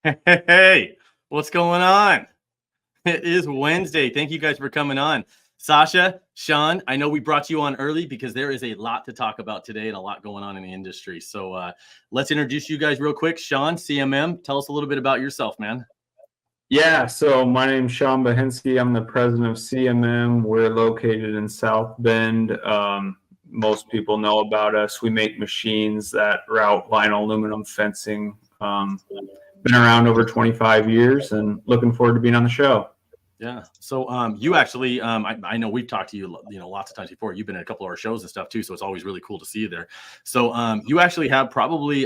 Hey, what's going on? It is Wednesday. Thank you guys for coming on. Sasha, Sean, I know we brought you on early because there is a lot to talk about today and a lot going on in the industry. So let's introduce you guys real quick. Sean, CMM, tell us a little bit about yourself, man. Yeah, so my name's Sean Bahinsky. I'm the president of CMM. We're located in South Bend. Most people know about us. We make machines that route vinyl aluminum fencing. Been around over 25 years and looking forward to being on the show. Yeah. So you actually, I know we've talked to you, lots of times before. You've been at a couple of our shows and stuff too, so it's always really cool to see you there. So you actually have probably,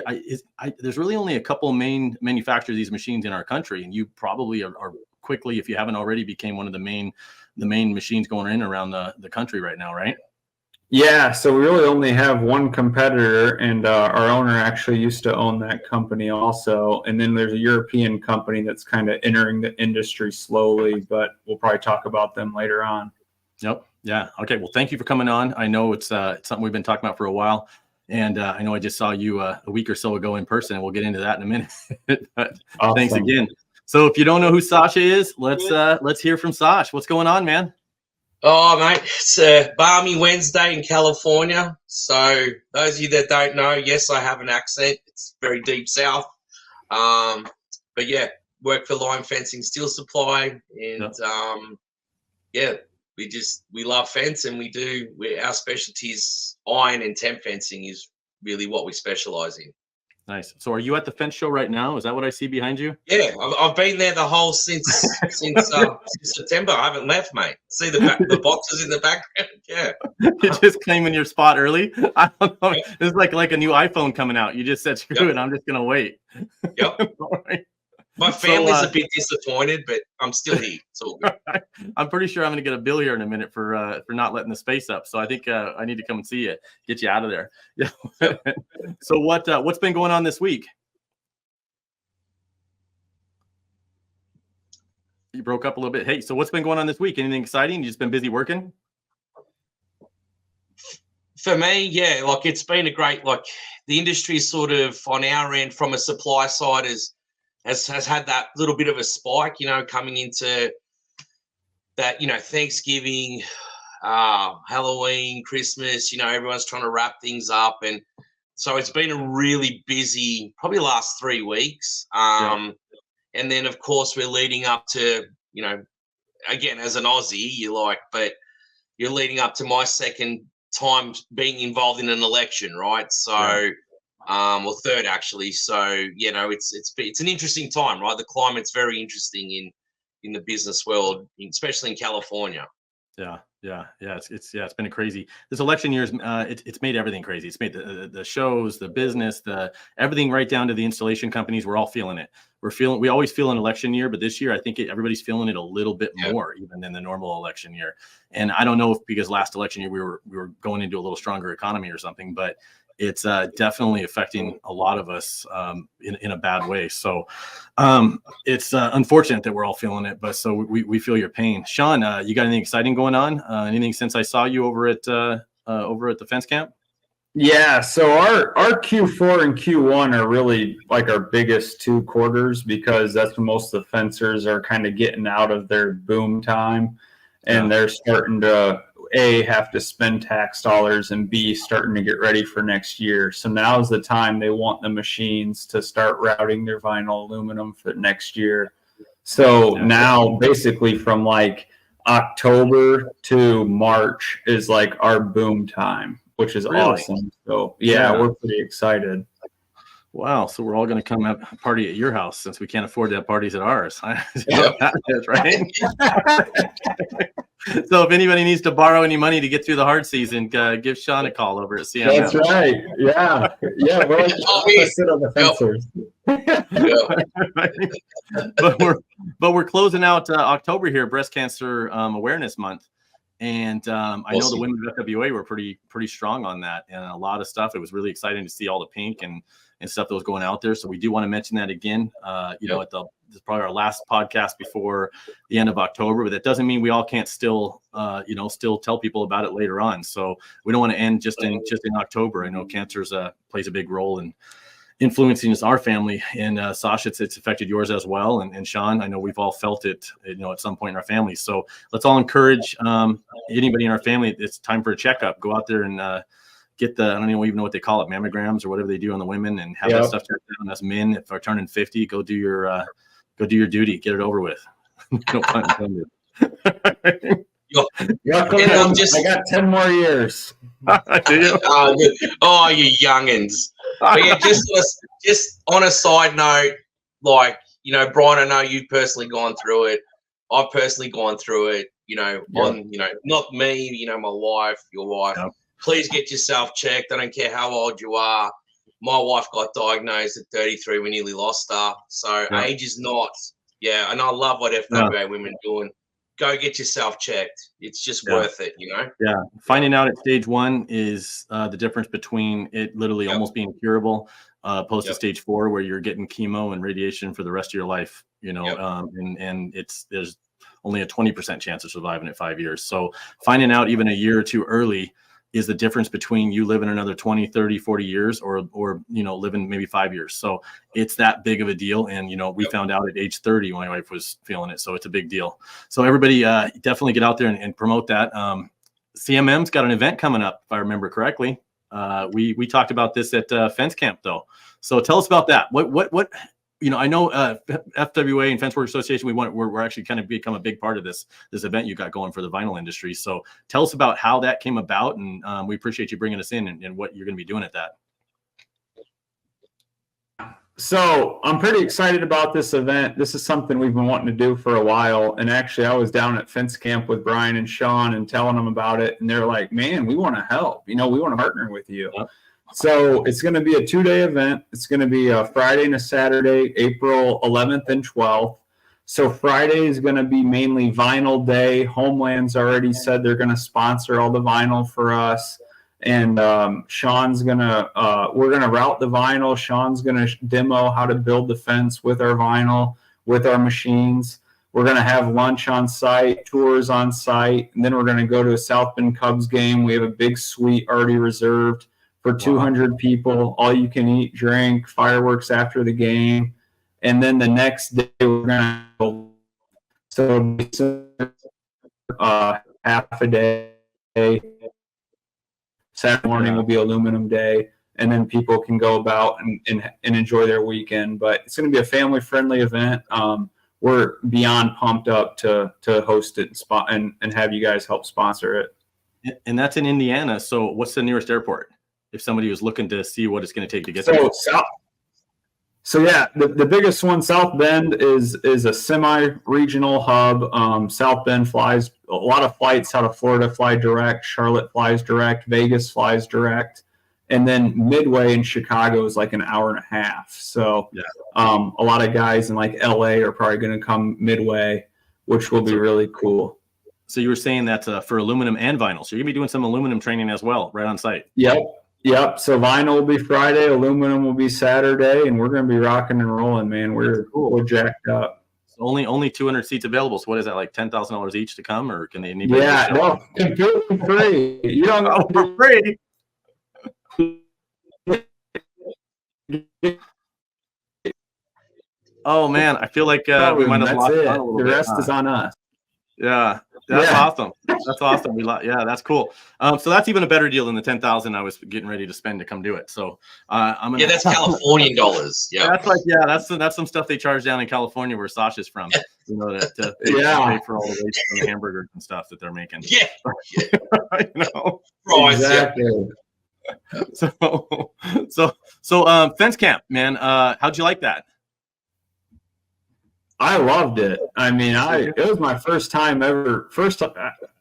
there's really only a couple main manufacturers of these machines in our country, and you probably are quickly, if you haven't already, became one of the main machines going in around the country right now, right? Yeah, so we really only have one competitor, and our owner actually used to own that company also. And then there's a European company that's kind of entering the industry slowly, but we'll probably talk about them later on. Yep. Yeah. Okay. Well, thank you for coming on. I know it's something we've been talking about for a while, and I know I just saw you a week or so ago in person, and we'll get into that in a minute. But Awesome. Thanks again. So if you don't know who Sasha is, let's hear from Sasha. What's going on, man? Oh, mate, it's a balmy Wednesday in California. So those of you that don't know, yes, I have an accent. It's very deep south. But yeah, work for Line Fencing Steel Supply. And we love fence, and our specialty is iron and temp fencing is really what we specialize in. Nice. So are you at the fence show right now? Is that what I see behind you? Yeah, I've been there the whole since September. I haven't left, mate. See the boxes in the background? Yeah. You're just claiming your spot early? I don't know. It's like a new iPhone coming out. You just said, screw it, I'm just going to wait. Yep. All right. My family's a bit disappointed, but I'm still here. It's all good. I'm pretty sure I'm going to get a bill here in a minute for not letting the space up. So I think I need to come and see you, get you out of there. Yeah. So what's been going on this week? You broke up a little bit. Hey, so what's been going on this week? Anything exciting? You just been busy working? For me, yeah, it's been a great, the industry sort of on our end from a supply side has had that little bit of a spike, coming into that, Thanksgiving, Halloween, Christmas, everyone's trying to wrap things up. And so it's been a really busy, probably last 3 weeks. And then, of course, we're leading up to, again, as an Aussie, but you're leading up to my second time being involved in an election, right? So, or third actually. So, it's an interesting time, right? The climate's very interesting in the business world, especially in California. It's been crazy. This election year, it's made everything crazy. It's made the shows, the business, everything right down to the installation companies. We're all feeling it. We always feel an election year, but this year I think everybody's feeling it a little bit more even than the normal election year. And I don't know if because last election year we were going into a little stronger economy or something, but it's definitely affecting a lot of us in a bad way. So it's unfortunate that we're all feeling it, but so we feel your pain. Sean, you got anything exciting going on? Anything since I saw you over at the fence camp? Yeah, so our Q4 and Q1 are really like our biggest 2 quarters because that's when most of the fencers are kind of getting out of their boom time, and they're starting to A, have to spend tax dollars, and B, starting to get ready for next year. So now's the time they want the machines to start routing their vinyl aluminum for next year. So now basically from October to March is our boom time, which is awesome. So we're pretty excited. Wow. So we're all going to come have a party at your house since we can't afford to have parties at ours. That is, right? So if anybody needs to borrow any money to get through the hard season, give Sean a call over at CMM. That's right. Yeah. Yeah. We're sit on the fencers. But we're closing out October here, Breast Cancer Awareness Month. And I know the women of FWA were pretty strong on that, and a lot of stuff. It was really exciting to see all the pink and stuff that was going out there. So we do want to mention that again. This is probably our last podcast before the end of October, but that doesn't mean we all can't still tell people about it later on. So we don't want to end just in October. I know cancer plays a big role influencing our family. And Sasha, it's affected yours as well. And Sean, I know we've all felt it, at some point in our family. So let's all encourage anybody in our family. It's time for a checkup. Go out there and get the, I don't even know what they call it, mammograms or whatever they do on the women, and have that stuff checked out. Us men, if we're turning 50, go do your duty, get it over with. No pun intended. I got 10 more years. Do you? Oh, you youngins. But yeah, just on a side note, like, Brian, I know you've personally gone through it. I've personally gone through it, not me, my wife, your wife. Yep. Please get yourself checked. I don't care how old you are. My wife got diagnosed at 33. We nearly lost her. So age is not, and I love what FWA women doing. Go get yourself checked. It's just worth it, Yeah. Finding out at stage 1 is the difference between it literally almost being curable, opposed to stage 4, where you're getting chemo and radiation for the rest of your life, and there's only a 20% chance of surviving at 5 years. So finding out even a year or two early is the difference between you living another 20, 30, 40 years or living maybe 5 years. So it's that big of a deal. And, we found out at age 30, my wife was feeling it. So it's a big deal. So everybody definitely get out there and promote that. CMM's got an event coming up, if I remember correctly. We talked about this at Fence Camp though. So tell us about that. What I know FWA and Fence Work Association, we're actually kind of become a big part of this event you got going for the vinyl industry. So tell us about how that came about, and we appreciate you bringing us in and what you're going to be doing at that. So I'm pretty excited about this event. This is something we've been wanting to do for a while. And actually, I was down at Fence Camp with Brian and Sean and telling them about it. And they're like, man, we want to help. We want to partner with you. So it's going to be a 2-day event. It's going to be a Friday and a Saturday, April 11th and 12th. So Friday is going to be mainly vinyl day. Homeland's already said they're going to sponsor all the vinyl for us. And Sean's going to, we're going to route the vinyl. Sean's going to demo how to build the fence with our vinyl, with our machines. We're going to have lunch on site, tours on site, and then we're going to go to a South Bend Cubs game. We have a big suite already reserved for 200 people, all you can eat, drink, fireworks after the game. And then the next day we're going to half a day. Saturday morning will be aluminum day, and then people can go about and enjoy their weekend. But it's going to be a family-friendly event. We're beyond pumped up to host it and have you guys help sponsor it. And that's in Indiana. So what's the nearest airport? If somebody was looking to see what it's going to take to get there. So the biggest one, South Bend, is a semi-regional hub. South Bend flies a lot of flights out of Florida, fly direct. Charlotte flies direct. Vegas flies direct. And then Midway in Chicago is like an hour and a half. So a lot of guys in like LA are probably going to come Midway, which will be really cool. So you were saying that for aluminum and vinyl. So you're going to be doing some aluminum training as well, right on site. Yep. So vinyl will be Friday, aluminum will be Saturday, and we're going to be rocking and rolling, man. We're jacked up. So only 200 seats available. So what is that, like $10,000 each to come, or can they? No, completely free. You don't know for free. Oh man, I feel like we might have lost it. The rest is on us. Yeah. That's awesome. That's awesome. That's cool. So that's even a better deal than the $10,000 I was getting ready to spend to come do it. So I'm gonna. Yeah, that's Californian dollars. Yeah, that's some stuff they charge down in California where Sasha's from. To pay for all the waste from the hamburgers and stuff that they're making. Yeah. Right. Exactly. So Fence Camp, man. How'd you like that? I loved it. I mean, it was my first time ever.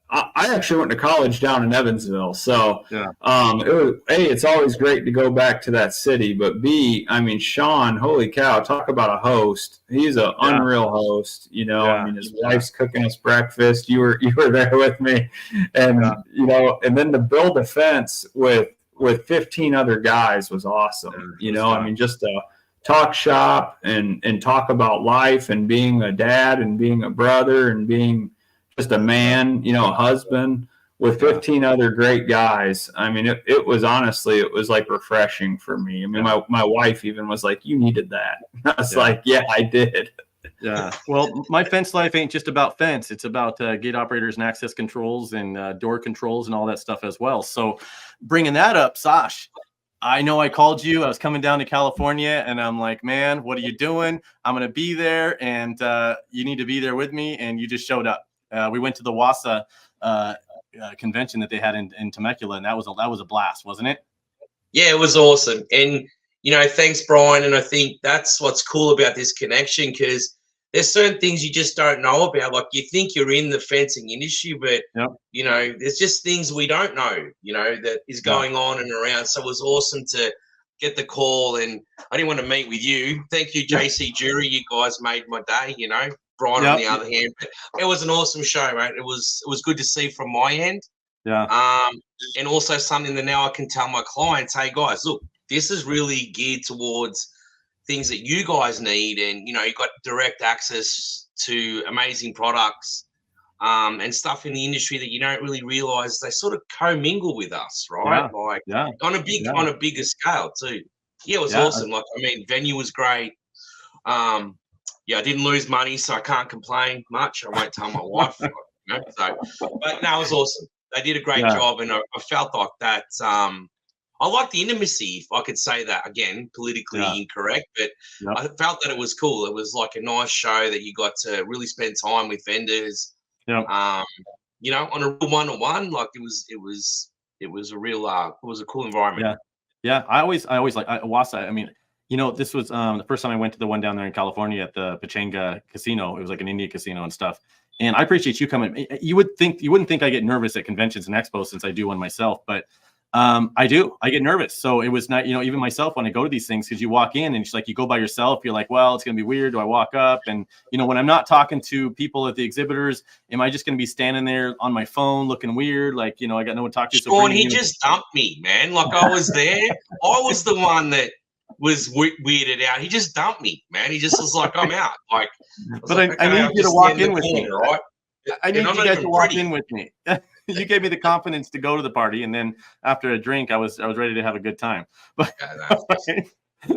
I actually went to college down in Evansville, so it's always great to go back to that city. But B, I mean, Sean, holy cow, talk about a host. He's an unreal host. I mean, his wife's cooking us breakfast. You were there with me, and and then to build a fence with 15 other guys was awesome. I mean, just talk shop and talk about life and being a dad and being a brother and being just a man, a husband, with 15 other great guys. I mean, it was honestly, it was like refreshing for me. I mean, my wife even was like, you needed that. I was like, yeah, I did. Yeah. Well, my fence life ain't just about fence. It's about gate operators and access controls and door controls and all that stuff as well. So bringing that up, Sash, I know I called you. I was coming down to California and I'm like, man, what are you doing? I'm going to be there and you need to be there with me. And you just showed up. We went to the WASA convention that they had in Temecula, and that was a blast, wasn't it? Yeah, it was awesome. And, thanks, Brian. And I think that's what's cool about this connection, because there's certain things you just don't know about. Like, you think you're in the fencing industry, but, there's just things we don't know, that is going on and around. So it was awesome to get the call. And I didn't want to meet with you. Thank you, JC Jury. You guys made my day, Brian on the other hand. But it was an awesome show, mate. It was good to see from my end. Yeah. And also something that now I can tell my clients, hey guys, look, this is really geared towards things that you guys need, and you've got direct access to amazing products and stuff in the industry that you don't really realize they sort of commingle with us, right? On a bigger scale too. Yeah, it was awesome. Like, I mean, venue was great. I didn't lose money, so I can't complain much. I won't tell my wife. But no, it was awesome. They did a great job, and I felt like that. I like the intimacy, if I could say that. Again, politically incorrect, but I felt that it was cool. It was like a nice show that you got to really spend time with vendors. On a real one-on-one. Like, it was a real it was a cool environment. Yeah. I always like WASA. I mean, this was the first time I went to the one down there in California at the Pachanga Casino. It was like an India casino and stuff. And I appreciate you coming. You wouldn't think I get nervous at conventions and expos since I do one myself, but I do. I get nervous. So it was not, even myself when I go to these things, because you walk in and it's like you go by yourself. You're like, well, it's going to be weird. Do I walk up? And, when I'm not talking to people at the exhibitors, am I just going to be standing there on my phone looking weird? Like, I got no one to talk to. Sean, he just dumped me, man. Like, I was there. I was the one that was weirded out. He just dumped me, man. He just was like, I'm out. Like, I need you to walk in with me, right? I need you guys to walk in with me. You gave me the confidence to go to the party, and then after a drink, I was ready to have a good time. But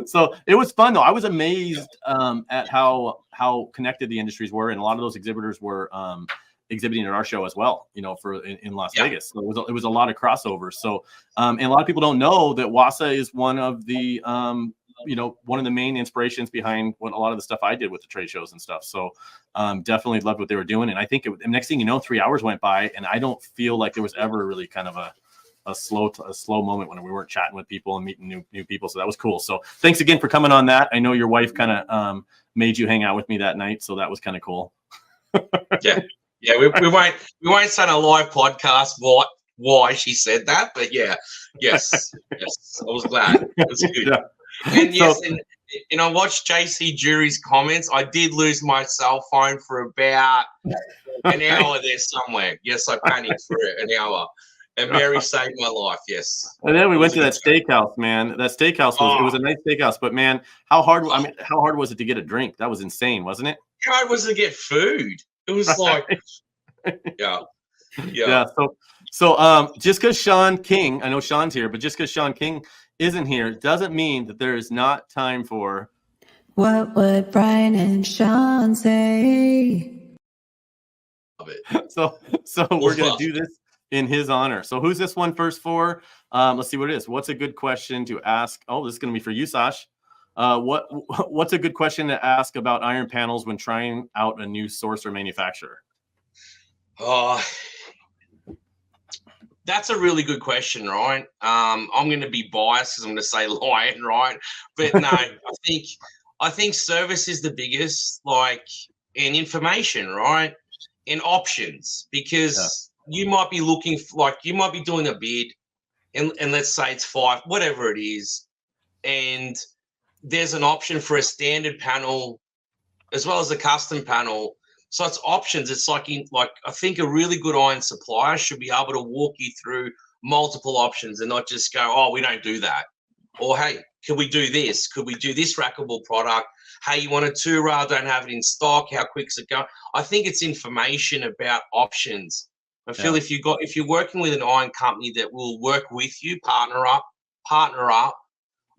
so it was fun, though. I was amazed at how connected the industries were, and a lot of those exhibitors were exhibiting at our show as well. In Las Vegas. So it was a lot of crossovers. So and a lot of people don't know that WASA is one of the one of the main inspirations behind what a lot of the stuff I did with the trade shows and stuff. So definitely loved what they were doing. And I think next thing you know, 3 hours went by, and I don't feel like there was ever really kind of a slow moment when we weren't chatting with people and meeting new people. So that was cool. So thanks again for coming on that. I know your wife kind of made you hang out with me that night. So that was kind of cool. Yeah. We won't say on a live podcast why she said that, but yes, I was glad. It was good. Yeah. And yes, and I watched JC Jury's comments. I did lose my cell phone for about an hour there somewhere. Yes, I panicked for an hour. And Mary saved my life, yes. And then we went to that steakhouse, man. That steakhouse it was a nice steakhouse, but man, how hard was it to get a drink? That was insane, wasn't it? How hard was it to get food? It was like Yeah. So just because Sean King, I know Sean's here, but just because Sean King isn't here doesn't mean that there is not time for What Would Brian and Sean Say? So we're gonna do this in his honor. So who's this one first for? Let's see what it is. What's a good question to ask? Oh, this is gonna be for you, Sash. What's a good question to ask about iron panels when trying out a new source or manufacturer? That's a really good question, right? I'm going to be biased because I'm going to say lion, right? But no, I think service is the biggest, and information, right? And options, because you might be looking you might be doing a bid, and let's say it's 5, whatever it is, and there's an option for a standard panel as well as a custom panel. So it's options. It's I think a really good iron supplier should be able to walk you through multiple options and not just go, oh, we don't do that. Or, hey, could we do this? Could we do this rackable product? Hey, you want a 2-rail, don't have it in stock. How quick's it going? I think it's information about options I feel if you're working with an iron company that will work with you, partner up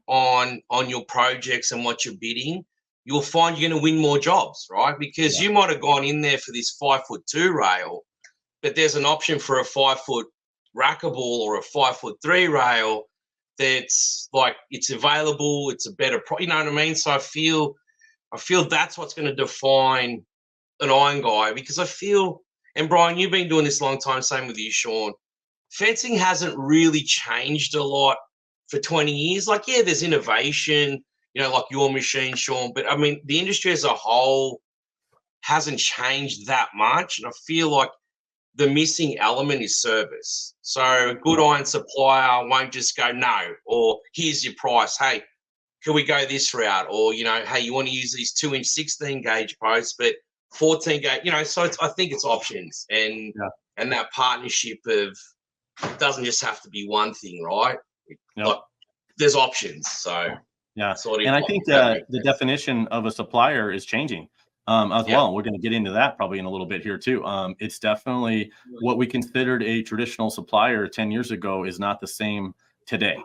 on your projects and what you're bidding, you'll find you're going to win more jobs, right? Because you might have gone in there for this 5'2" rail, but there's an option for a 5-foot rackable or a 5'3" rail that's like it's available, it's a better you know what I mean? So I feel that's what's going to define an iron guy, because I feel, and Brian, you've been doing this a long time, same with you, Sean, fencing hasn't really changed a lot for 20 years. Like, yeah, there's innovation, you know, like your machine, Sean, but I mean, the industry as a whole hasn't changed that much. And I feel like the missing element is service. So a good iron supplier won't just go, no, or here's your price. Hey, can we go this route? Or, you know, hey, you want to use these 2-inch 16 gauge posts, but 14 gauge, you know, so I think it's options and that partnership of, it doesn't just have to be one thing, right? Like, there's options. So and I think the definition of a supplier is changing as well. We're going to get into that probably in a little bit here too. It's definitely what we considered a traditional supplier 10 years ago is not the same today.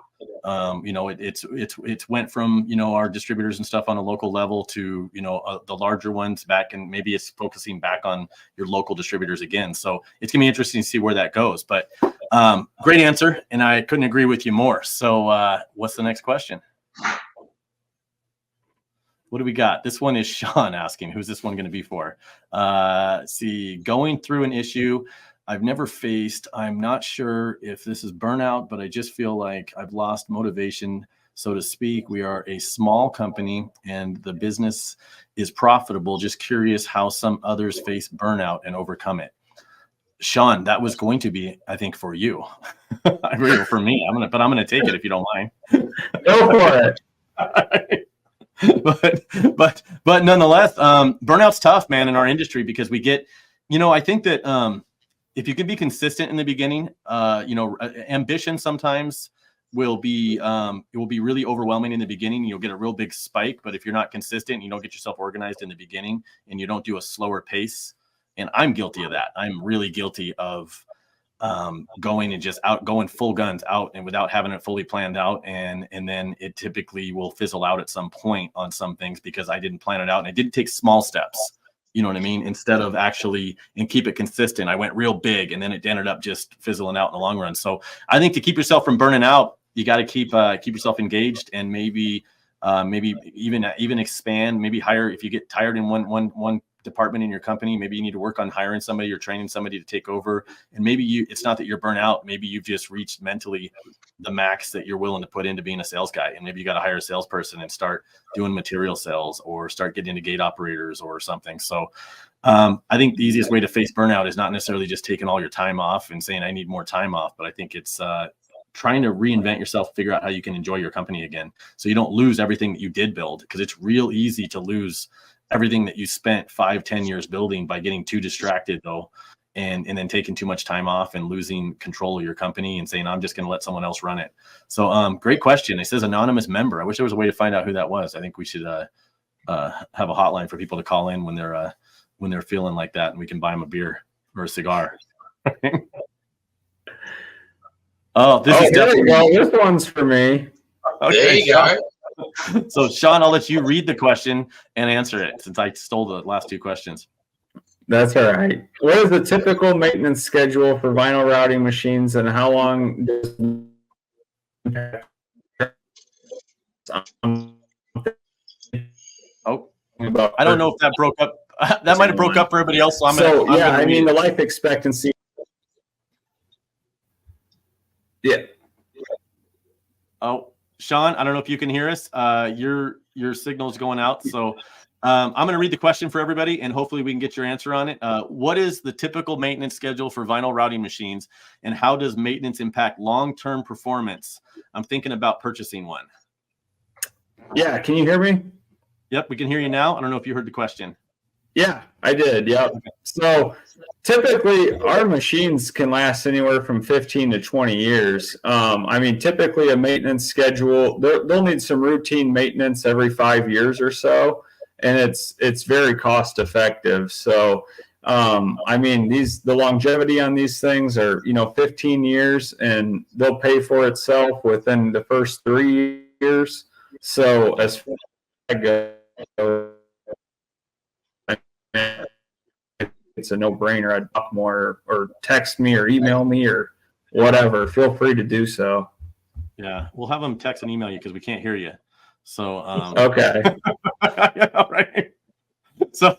You know, it's went from, you know, our distributors and stuff on a local level to, you know, the larger ones back, and maybe it's focusing back on your local distributors again. So it's gonna be interesting to see where that goes, but great answer. And I couldn't agree with you more. So what's the next question? What do we got? This one is Sean asking, who's this one going to be for? See, going through an issue I've never faced. I'm not sure if this is burnout, but I just feel like I've lost motivation, so to speak. We are a small company and the business is profitable. Just curious how some others face burnout and overcome it. Sean, that was going to be, I think, for you. I agree for me. I'm going to take it if you don't mind. Go for it. but nonetheless, burnout's tough, man, in our industry, because we get, you know, I think that if you can be consistent in the beginning, you know, ambition sometimes will be it will be really overwhelming in the beginning. You'll get a real big spike, but if you're not consistent, you don't get yourself organized in the beginning, and you don't do a slower pace. And I'm guilty of that. I'm really guilty of going and just going full guns out and without having it fully planned out. And then it typically will fizzle out at some point on some things because I didn't plan it out and I didn't take small steps. You know what I mean? Instead of actually and keep it consistent, I went real big and then it ended up just fizzling out in the long run. So I think to keep yourself from burning out, you got to keep yourself engaged and maybe even expand, maybe hire. If you get tired in one department in your company, maybe you need to work on hiring somebody or training somebody to take over. And maybe it's not that you're burnt out. Maybe you've just reached mentally the max that you're willing to put into being a sales guy. And maybe you got to hire a salesperson and start doing material sales or start getting into gate operators or something. So I think the easiest way to face burnout is not necessarily just taking all your time off and saying, I need more time off. But I think it's trying to reinvent yourself, figure out how you can enjoy your company again. So you don't lose everything that you did build, because it's real easy to lose everything that you spent 5-10 years building by getting too distracted though, and then taking too much time off and losing control of your company and saying, I'm just going to let someone else run it. So great question. It says anonymous member. I wish there was a way to find out who that was. I think we should have a hotline for people to call in when they're feeling like that, and we can buy them a beer or a cigar. This is definitely. Well, this one's for me. Okay, there you go. So Sean, I'll let you read the question and answer it since I stole the last two questions. That's all right. What is the typical maintenance schedule for vinyl routing machines, and how long does I don't know if that broke up. That might have broke up for everybody else. So I mean, the life expectancy. Yeah. Oh, Sean, I don't know if you can hear us. Your signal's going out. So I'm going to read the question for everybody, and hopefully we can get your answer on it. What is the typical maintenance schedule for vinyl routing machines, and how does maintenance impact long-term performance? I'm thinking about purchasing one. Yeah. Can you hear me? Yep, we can hear you now. I don't know if you heard the question. Yeah, I did. Yep. So typically our machines can last anywhere from 15 to 20 years. I mean, typically a maintenance schedule, they'll need some routine maintenance every 5 years or so, and it's very cost effective. So I mean, the longevity on these things are, 15 years, and they'll pay for itself within the first 3 years. So as far as that goes, I mean, it's a no-brainer. I'd talk more or text me or email me or whatever. Feel free to do so. Yeah, we'll have them text and email you because we can't hear you. So Okay. All right. So,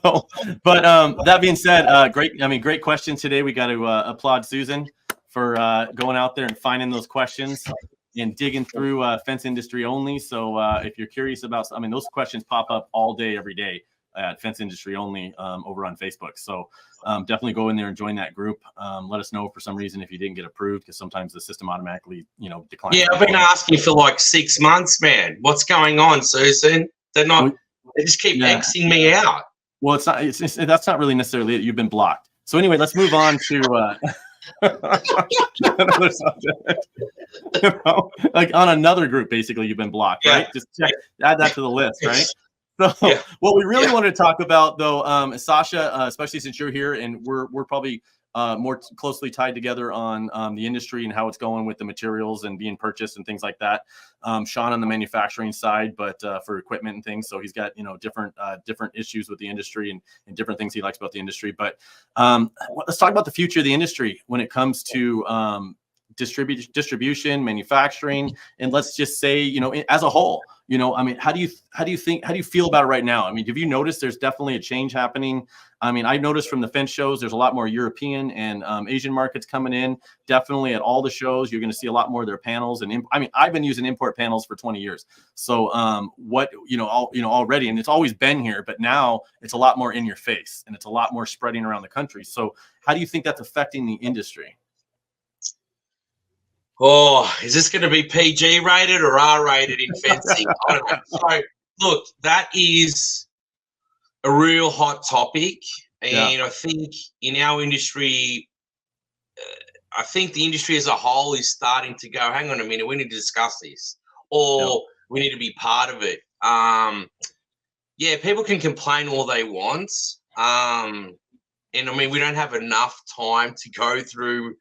but that being said, great questions today. We got to applaud Susan for going out there and finding those questions and digging through fence industry only. So if you're curious about, those questions pop up all day, every day at Fence Industry Only over on Facebook. So definitely go in there and join that group. Let us know for some reason if you didn't get approved, because sometimes the system automatically, declines. Yeah, I've been asking for like 6 months, man. What's going on, Susan? They just keep Xing me out. Well, it's not. That's not really necessarily it. You've been blocked. So anyway, let's move on to another subject. Like on another group, basically, you've been blocked, right? Just add that to the list, right? So what we really wanted to talk about, though, Sasha, especially since you're here, and we're probably more closely tied together on the industry and how it's going with the materials and being purchased and things like that. Sean on the manufacturing side, but for equipment and things. So he's got, different issues with the industry and different things he likes about the industry. But let's talk about the future of the industry when it comes to distribution, manufacturing, and let's just say, as a whole, how do you feel about it right now? Have you noticed there's definitely a change happening? I noticed from the fence shows, there's a lot more European and Asian markets coming in. Definitely at all the shows, you're going to see a lot more of their panels. And I've been using import panels for 20 years. So already, and it's always been here, but now it's a lot more in your face and it's a lot more spreading around the country. So how do you think that's affecting the industry? Oh, is this going to be PG rated or R rated in fencing? I don't know. So, look, that is a real hot topic. And I think in our industry, I think the industry as a whole is starting to go, hang on a minute, we need to discuss this, or we need to be part of it. People can complain all they want. And we don't have enough time to go through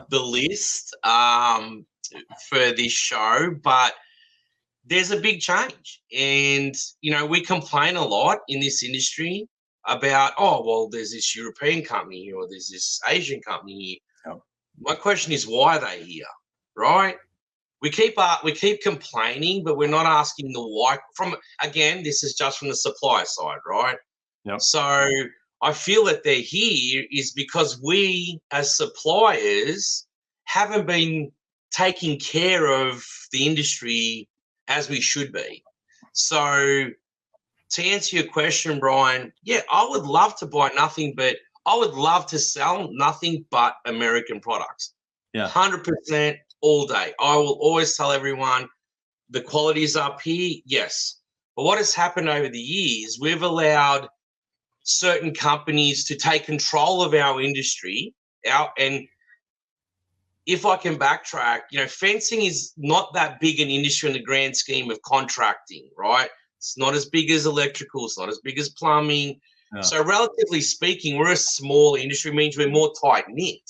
the list for this show, but there's a big change. And, we complain a lot in this industry about, there's this European company here, or there's this Asian company here. My question is, why are they here, right? We keep complaining, but we're not asking the why. This is just from the supply side, right? Yep. So I feel that they're here is because we as suppliers haven't been taking care of the industry as we should be. So to answer your question, Brian, I would love to buy nothing, but I would love to sell nothing but American products. 100% all day. I will always tell everyone the quality is up here. Yes. But what has happened over the years, we've allowed certain companies to take control of our industry and if I can backtrack, fencing is not that big an industry in the grand scheme of contracting, right? It's not as big as electrical, it's not as big as plumbing. So relatively speaking, we're a small industry, means we're more tight knit.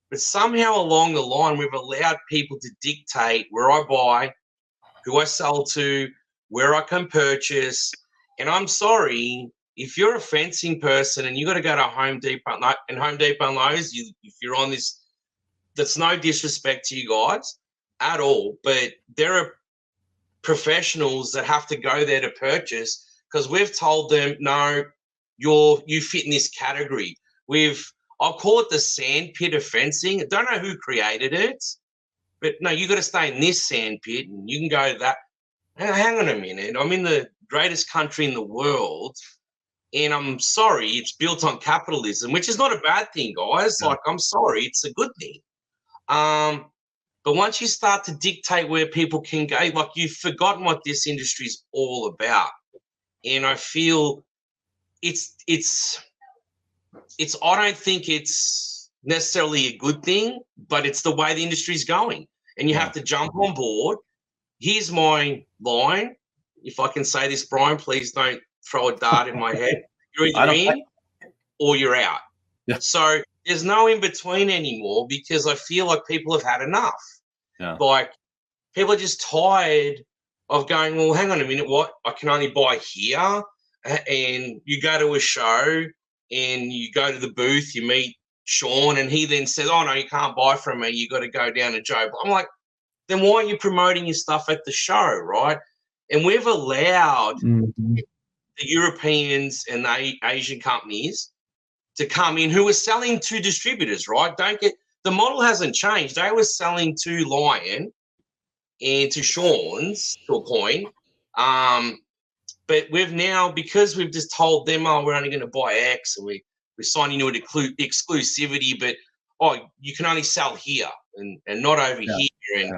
But somehow along the line, we've allowed people to dictate where I buy, who I sell to, where I can purchase. And I'm sorry, if you're a fencing person and you got to go to Home Depot, and Home Depot knows if you're on this, that's no disrespect to you guys at all, but there are professionals that have to go there to purchase because we've told them, no, you fit in this category. I'll call it the sand pit of fencing. I don't know who created it, but no, you got to stay in this sand pit and you can go to that. Hang on a minute. I'm in the greatest country in the world. And I'm sorry, it's built on capitalism, which is not a bad thing, guys. Like, I'm sorry, it's a good thing. But once you start to dictate where people can go, like, you've forgotten what this industry is all about. And I feel I don't think it's necessarily a good thing, but it's the way the industry is going. And you have to jump on board. Here's my line. If I can say this, Brian, please don't throw a dart in my head. You're either in or you're out. Yeah. So there's no in between anymore because I feel like people have had enough. Yeah. Like people are just tired of going, well, hang on a minute, what? I can only buy here. And you go to a show and you go to the booth, you meet Sean, and he then says, oh, no, you can't buy from me. You got to go down to Joe. I'm like, then why aren't you promoting your stuff at the show, right? And we've allowed the Europeans and the Asian companies to come in who are selling to distributors, right? The model hasn't changed. They were selling to Lion and to Sean's to a point. But we've now, because we've just told them, oh, we're only going to buy X, and we're signing to an exclusivity, but, oh, you can only sell here and not over here. And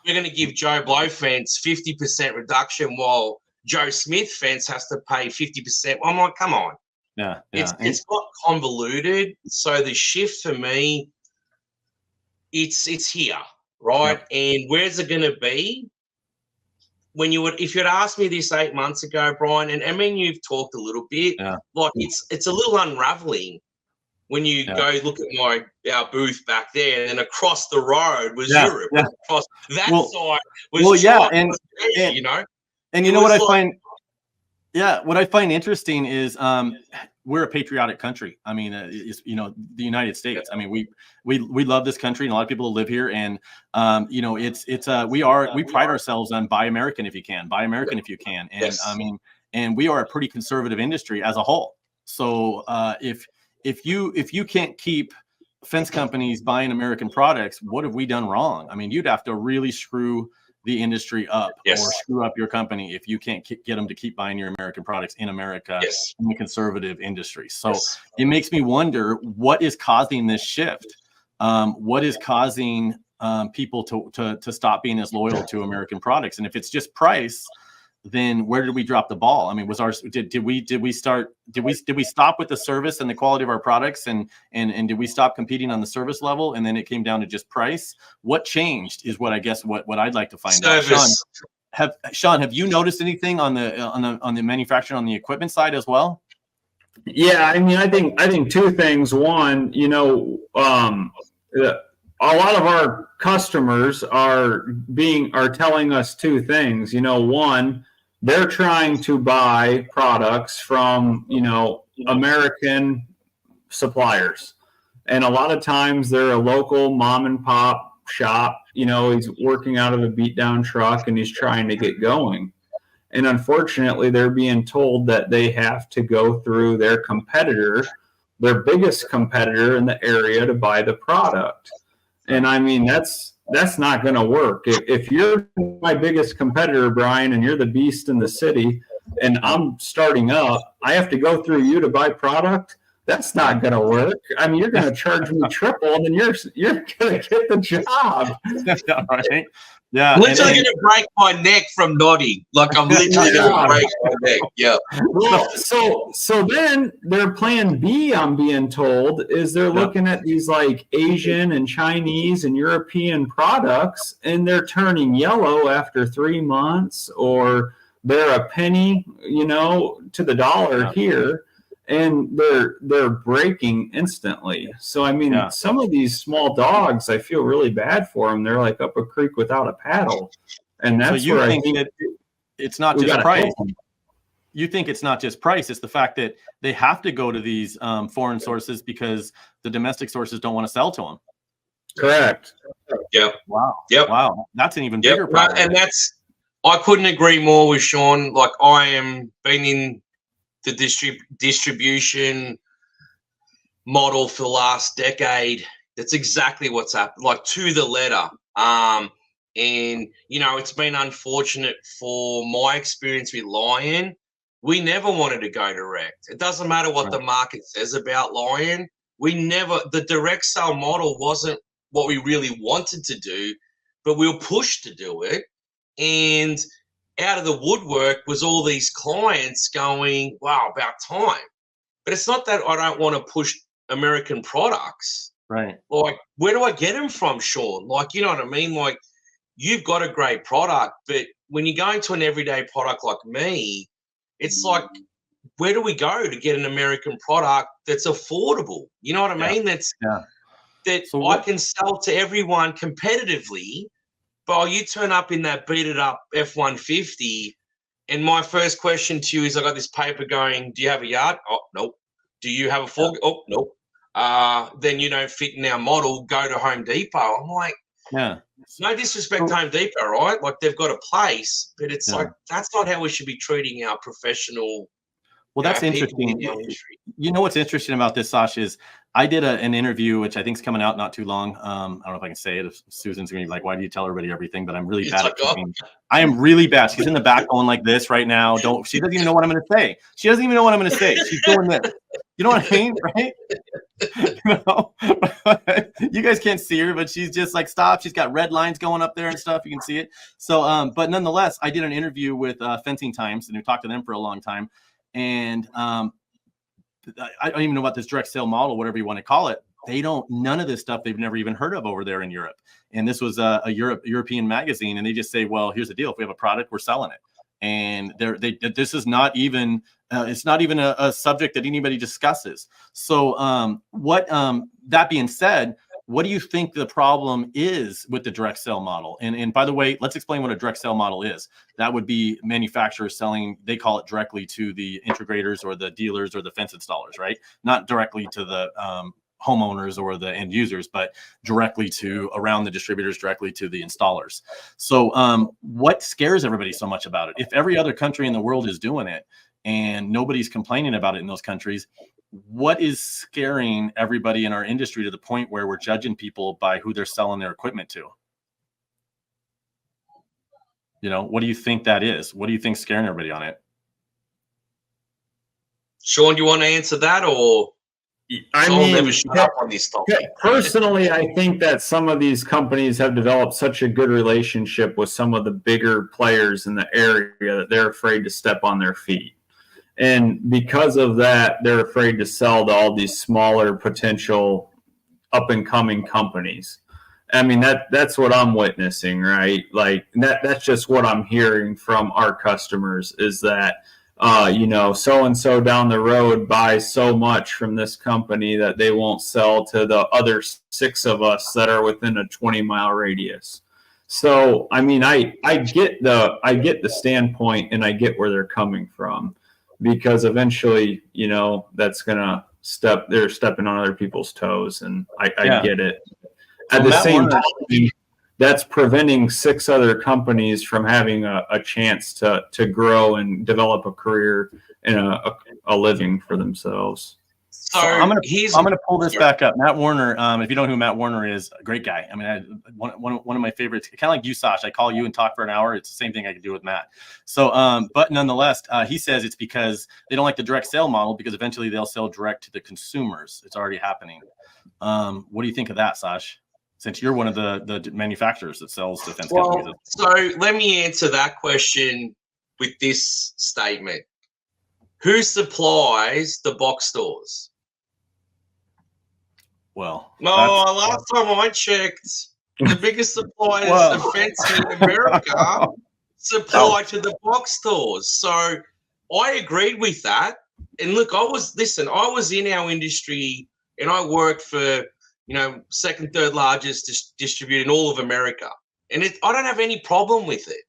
we're going to give Joe Blow fence 50% reduction while Joe Smith fence has to pay 50%. I'm like, come on. Yeah. It's got convoluted. So the shift for me, it's here, right? Yep. And where's it going to be? If you'd asked me this 8 months ago, Brian, and I mean you've talked a little bit, like it's a little unraveling when you go look at our booth back there, and then across the road was Europe. Yeah. Across that side was China, and you know. And you know what I find? Yeah, what I find interesting is we're a patriotic country. I mean, the United States. I mean, we love this country, and a lot of people live here. And we pride ourselves on buy American if you can, buy American if you can. And I mean, and we are a pretty conservative industry as a whole. So if you can't keep fence companies buying American products, what have we done wrong? I mean, you'd have to really screw the industry up or screw up your company if you can't get them to keep buying your American products in America in the conservative industry. So it makes me wonder what is causing this shift. What is causing people to stop being as loyal to American products? And if it's just price, then where did we drop the ball? I mean, did we stop with the service and the quality of our products, and did we stop competing on the service level, and then it came down to just price? What changed is what I guess what I'd like to find out. Sean, have you noticed anything on the manufacturing, on the equipment side as well? Yeah, I mean, I think two things. One, a lot of our customers are telling us two things. One, they're trying to buy products from, American suppliers. And a lot of times they're a local mom and pop shop. He's working out of a beat down truck and he's trying to get going. And unfortunately, they're being told that they have to go through their competitor, their biggest competitor in the area, to buy the product. And I mean, that's not going to work. If you're my biggest competitor, Brian, and you're the beast in the city, and I'm starting up, I have to go through you to buy product. That's not going to work. I mean, you're going to charge me triple, and then you're going to get the job. Right? Yeah. Literally going to break my neck from nodding. Like I'm literally going to break my neck. Yeah. Well, so then their plan B, I'm being told, is they're looking at these like Asian and Chinese and European products, and they're turning yellow after 3 months, or they're a penny, to the dollar here. And they're breaking instantly. So I mean, some of these small dogs, I feel really bad for them. They're like up a creek without a paddle, and that's so you where think I think that it's not just price. You think it's not just price; it's the fact that they have to go to these foreign sources because the domestic sources don't want to sell to them. Correct. Yep. Wow. Yep. Wow. That's an even bigger problem. And I couldn't agree more with Sean. Like I am been in the distribution model for the last decade. That's exactly what's happened, like to the letter. And it's been unfortunate for my experience with Lion. We never wanted to go direct. It doesn't matter what the market says about Lion. The direct sale model wasn't what we really wanted to do, but we were pushed to do it. And out of the woodwork was all these clients going, wow, about time. But it's not that I don't want to push American products. Right. Like, where do I get them from, Sean? Like, you know what I mean? Like, you've got a great product, but when you go into an everyday product like me, it's like where do we go to get an American product that's affordable? You know what I mean? That So I can sell to everyone competitively. But you turn up in that beat it up F-150, and my first question to you is, I got this paper going, do you have a yard? Oh, nope. Do you have a fork? Oh, nope. Then you don't fit in our model, go to Home Depot. I'm like, no disrespect to Home Depot, right? Like, they've got a place, but it's like, that's not how we should be treating our professional. Well, that's interesting. You know what's interesting about this, Sasha, is I did an interview, which I think is coming out not too long. I don't know if I can say it. If Susan's going to be like, why do you tell everybody everything? But I'm really bad at keeping. I am really bad. She's in the back going like this right now. She doesn't even know what I'm going to say. She doesn't even know what I'm going to say. She's doing this. You know what I mean? Right? You guys can't see her, but she's just like, stop. She's got red lines going up there and stuff. You can see it. So, but nonetheless, I did an interview with Fencing Times, and we talked to them for a long time. And I don't even know about this direct sale model, whatever you want to call it. None of this stuff they've never even heard of over there in Europe. And this was a European magazine, and they just say, well, here's the deal. If we have a product, we're selling it. And this is not even, it's not even a subject that anybody discusses. So that being said, what do you think the problem is with the direct sale model? And by the way, let's explain what a direct sale model is. That would be manufacturers selling, they call it directly to the integrators or the dealers or the fence installers, right? Not directly to the homeowners or the end users, but directly to around the distributors, directly to the installers. So what scares everybody so much about it? If every other country in the world is doing it and nobody's complaining about it in those countries, what is scaring everybody in our industry to the point where we're judging people by who they're selling their equipment to? You know, what do you think that is? What do you think's scaring everybody on it? Sean, do you want to answer that, or? I never shut up on this topic. Personally, I think that some of these companies have developed such a good relationship with some of the bigger players in the area that they're afraid to step on their feet. And because of that, they're afraid to sell to all these smaller potential up-and-coming companies. I mean, that's what I'm witnessing, right? Like that's just what I'm hearing from our customers is that, so-and-so down the road buys so much from this company that they won't sell to the other 6 of us that are within a 20-mile radius. So, I mean, I get the standpoint, and I get where they're coming from, because eventually, that's gonna they're stepping on other people's toes, and I get it. At the same time, that's preventing 6 other companies from having a chance to grow and develop a career and a living for themselves. So I'm gonna pull this back up. Matt Warner, if you don't know who Matt Warner is, a great guy. I mean, one of my favorites. Kind of like you, Sasha. I call you and talk for an hour. It's the same thing I can do with Matt. So, but nonetheless, he says it's because they don't like the direct sale model, because eventually they'll sell direct to the consumers. It's already happening. What do you think of that, Sash? Since you're one of the manufacturers that sells to fence companies. So let me answer that question with this statement. Who supplies the box stores? Well, last time I checked, the biggest suppliers of fencing in America supply to the box stores. So I agreed with that. And look, I was in our industry, and I worked for, second, third largest distributor in all of America. And I don't have any problem with it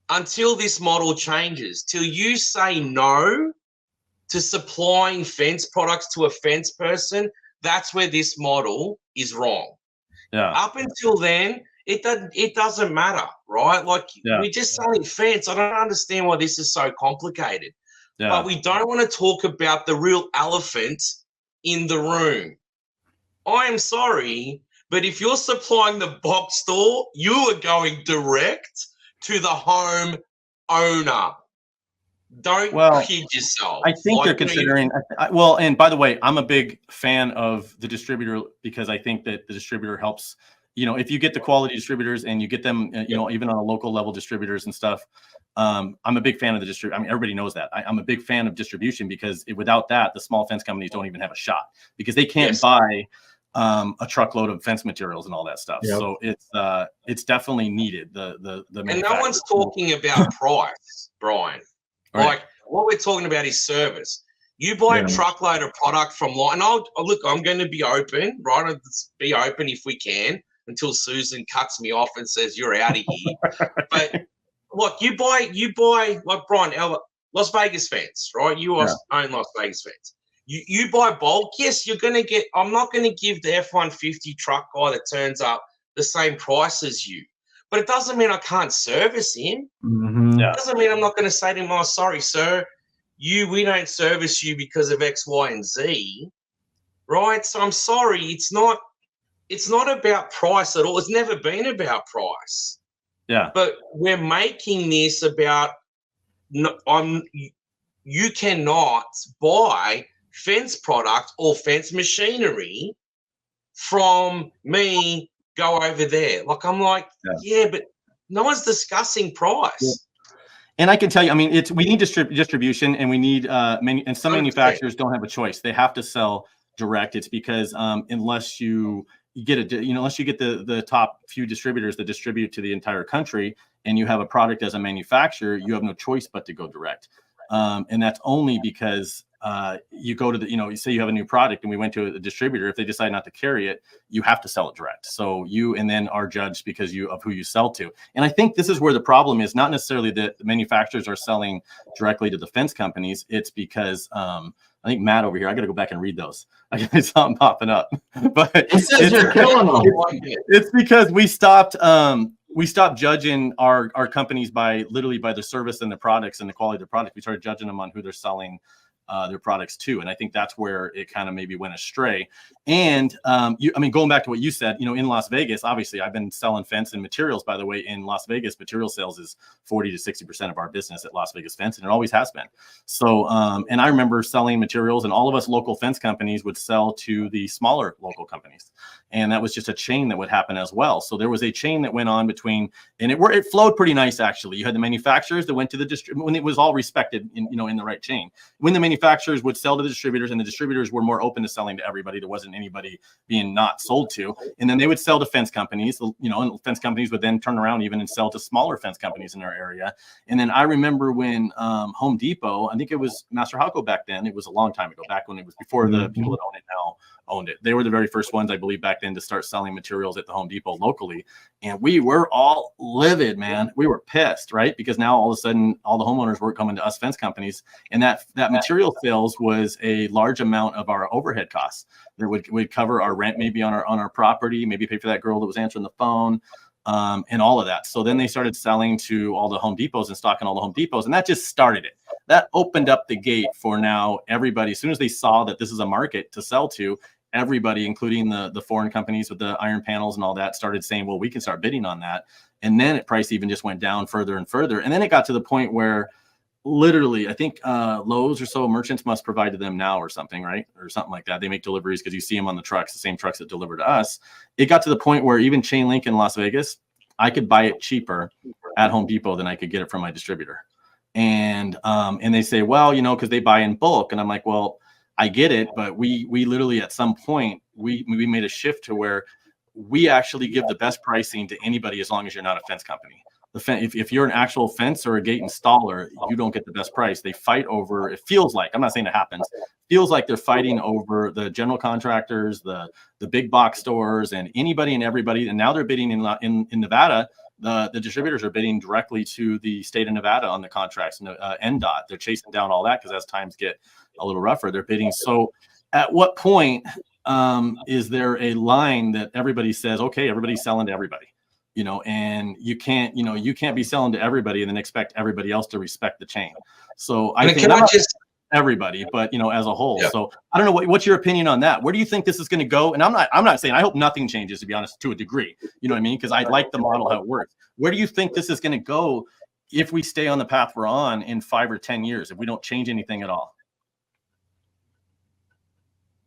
until this model changes. Till you say no to supplying fence products to a fence person, that's where this model is wrong. Yeah. Up until then, it doesn't matter, right? Like, we're just selling fence. I don't understand why this is so complicated. Yeah. But we don't want to talk about the real elephant in the room. I am sorry, but if you're supplying the box store, you are going direct to the home owner. Don't kid yourself. I think they're considering. And by the way, I'm a big fan of the distributor, because I think that the distributor helps. If you get the quality distributors and you get them, even on a local level distributors and stuff. I'm a big fan of the distributor. I mean, everybody knows that. I'm a big fan of distribution, because without that, the small fence companies don't even have a shot, because they can't buy a truckload of fence materials and all that stuff. Yep. So it's definitely needed. The and no one's talking about price, Brian. Right. Like, What we're talking about is service. You buy a truckload of product from line. And look, I'm going to be open, right? Let's be open if we can until Susan cuts me off and says you're out of here. But look, you buy like Brian, Las Vegas fans, right? You own Las Vegas fans. You buy bulk. Yes, you're going to get. I'm not going to give the F-150 truck guy that turns up the same price as you. But it doesn't mean I can't service him. Mm-hmm. It doesn't mean I'm not going to say to him, "Oh, sorry, sir, we don't service you because of X, Y, and Z." Right? So I'm sorry. It's not about price at all. It's never been about price. Yeah. But we're making this about. You cannot buy fence product or fence machinery from me. Go over there. Like I'm like, yeah, but no one's discussing price. Yeah. And I can tell you, I mean, we need distribution, and we need and some manufacturers don't have a choice. They have to sell direct. It's because unless you get the top few distributors that distribute to the entire country, and you have a product as a manufacturer, you have no choice but to go direct. And that's only because you go to you say you have a new product and we went to a distributor. If they decide not to carry it, you have to sell it direct. So you and then are judged because of who you sell to. And I think this is where the problem is, not necessarily that the manufacturers are selling directly to the fence companies. It's because I think Matt over here, I got to go back and read those. I got something popping up, but you're killing them. It's because we stopped judging our companies by the service and the products and the quality of the product. We started judging them on who they're selling their products to. And I think that's where it kind of maybe went astray. And going back to what you said, in Las Vegas, obviously I've been selling fence and materials, by the way. In Las Vegas, material sales is 40 to 60% of our business at Las Vegas Fence, and it always has been. So, and I remember selling materials, and all of us local fence companies would sell to the smaller local companies. And that was just a chain that would happen as well. So there was a chain that went on between, and it flowed pretty nice, actually. You had the manufacturers that went to the when it was all respected in the right chain. When the manufacturers would sell to the distributors, and the distributors were more open to selling to everybody. There wasn't anybody being not sold to. And then they would sell to fence companies, and fence companies would then turn around even and sell to smaller fence companies in our area. And then I remember when Home Depot, I think it was Master Halco back then. It was a long time ago, back when it was before the people that own it now owned it. They were the very first ones, I believe, back then to start selling materials at the Home Depot locally. And we were all livid, man. We were pissed, right? Because now all of a sudden, all the homeowners were coming to us fence companies, and that material sales was a large amount of our overhead costs. That would cover our rent, maybe on our property, maybe pay for that girl that was answering the phone, and all of that. So then they started selling to all the Home Depots and stocking all the Home Depots, and that just started it. That opened up the gate for now everybody. As soon as they saw that this is a market to sell to, everybody, including the foreign companies with the iron panels and all that, started saying, well, we can start bidding on that. And then price even just went down further and further. And then it got to the point where literally, I think Lowe's or so merchants must provide to them now or something, right? Or something like that. They make deliveries because you see them on the trucks, the same trucks that deliver to us. It got to the point where even Chain Link in Las Vegas, I could buy it cheaper at Home Depot than I could get it from my distributor. And they say, well, because they buy in bulk. And I'm like, well, I get it, but we literally at some point we made a shift to where we actually give the best pricing to anybody as long as you're not a fence company. If you're an actual fence or a gate installer, you don't get the best price. They fight over. It feels like, I'm not saying it happens. Feels like they're fighting over the general contractors, the big box stores, and anybody and everybody. And now they're bidding in Nevada. The distributors are bidding directly to the state of Nevada on the contracts, NDOT. They're chasing down all that because as times get a little rougher, they're bidding. So at what point is there a line that everybody says, okay, everybody's selling to everybody, and you can't be selling to everybody and then expect everybody else to respect the chain. So I think everybody, but as a whole. Yeah. So I don't know what's your opinion on that. Where do you think this is going to go? And I'm not saying I hope nothing changes, to be honest, to a degree. You know what I mean? Because I like the model how it works. Where do you think this is going to go if we stay on the path we're on in 5 or 10 years, if we don't change anything at all?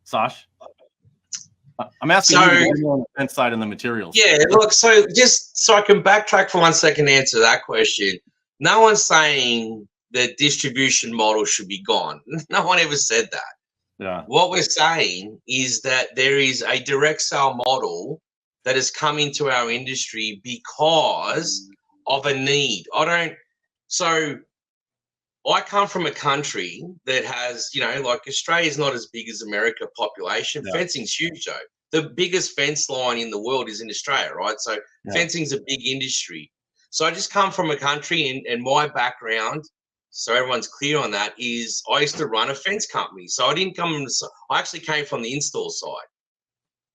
Sash? I'm asking you to be on the fence side and the materials. Yeah, look, so just so I can backtrack for 1 second to answer that question. No one's saying the distribution model should be gone. No one ever said that. Yeah. What we're saying is that there is a direct sale model that has come into our industry because of a need. So I come from a country that has, like Australia's not as big as America population. Yeah. Fencing's huge though. The biggest fence line in the world is in Australia, right? So fencing's a big industry. So I just come from a country, and my background, so everyone's clear on that, is I used to run a fence company. So I didn't come from, I actually came from the install side.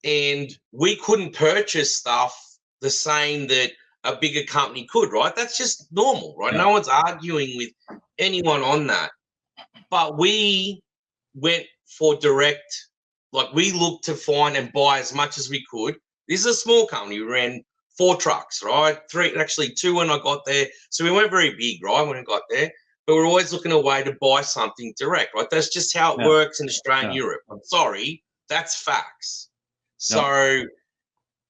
And we couldn't purchase stuff the same that a bigger company could, right? That's just normal, right? Yeah. No one's arguing with anyone on that. But we went for direct, like we looked to find and buy as much as we could. This is a small company. We ran 4 trucks, right? 3, actually 2 when I got there. So we weren't very big, right, when I got there. But we're always looking a way to buy something direct, right? That's just how it works in Australia and Europe. I'm sorry, that's facts. So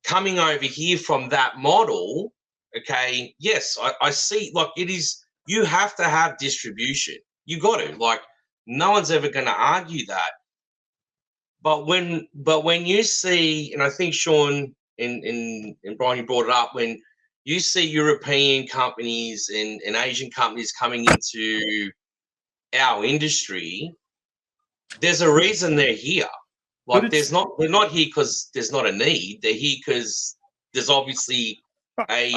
coming over here from that model, okay, yes, I see, like it is, you have to have distribution. You got to, like, no one's ever going to argue that. But when you see, and I think Sean and Brian, you brought it up, when you see European companies and Asian companies coming into our industry, there's a reason they're here. Like they're not here because there's not a need. They're here because there's obviously a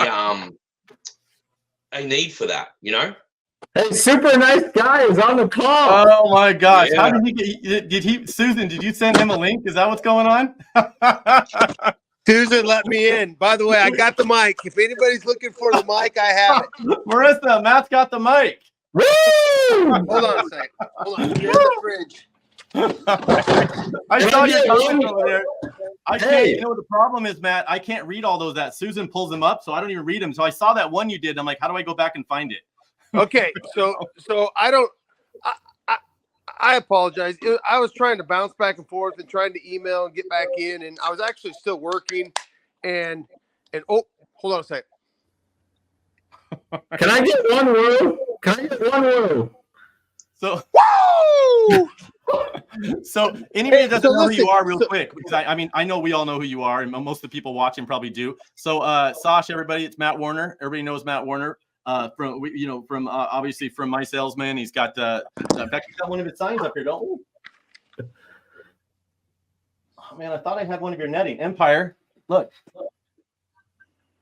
need for that, Hey, super nice guy is on the call. Oh my gosh! Yeah. How did he get? Did he, Susan? Did you send him a link? Is that what's going on? Susan let me in. By the way, I got the mic. If anybody's looking for the mic, I have it. Marissa, Matt's got the mic. Woo! Hold on a second. Hold on. Here's the fridge. I saw your comments over there. I can't. Hey. You know what the problem is, Matt? I can't read all those. That Susan pulls them up, so I don't even read them. So I saw that one you did. I'm like, how do I go back and find it? Okay, so I don't. I apologize. I was trying to bounce back and forth and trying to email and get back in, and I was actually still working. And oh, hold on a second. Can I get one word? Can I get one word? So, Woo! so anybody that doesn't know who you are, real so- quick, because I mean, I know we all know who you are, and most of the people watching probably do. So, Sasha, everybody, it's Matt Warner. Everybody knows Matt Warner. From obviously from My Salesman. He's got in fact, he's got one of his signs up here, don't we? Oh man, I thought I had one of your netting. Empire. Look.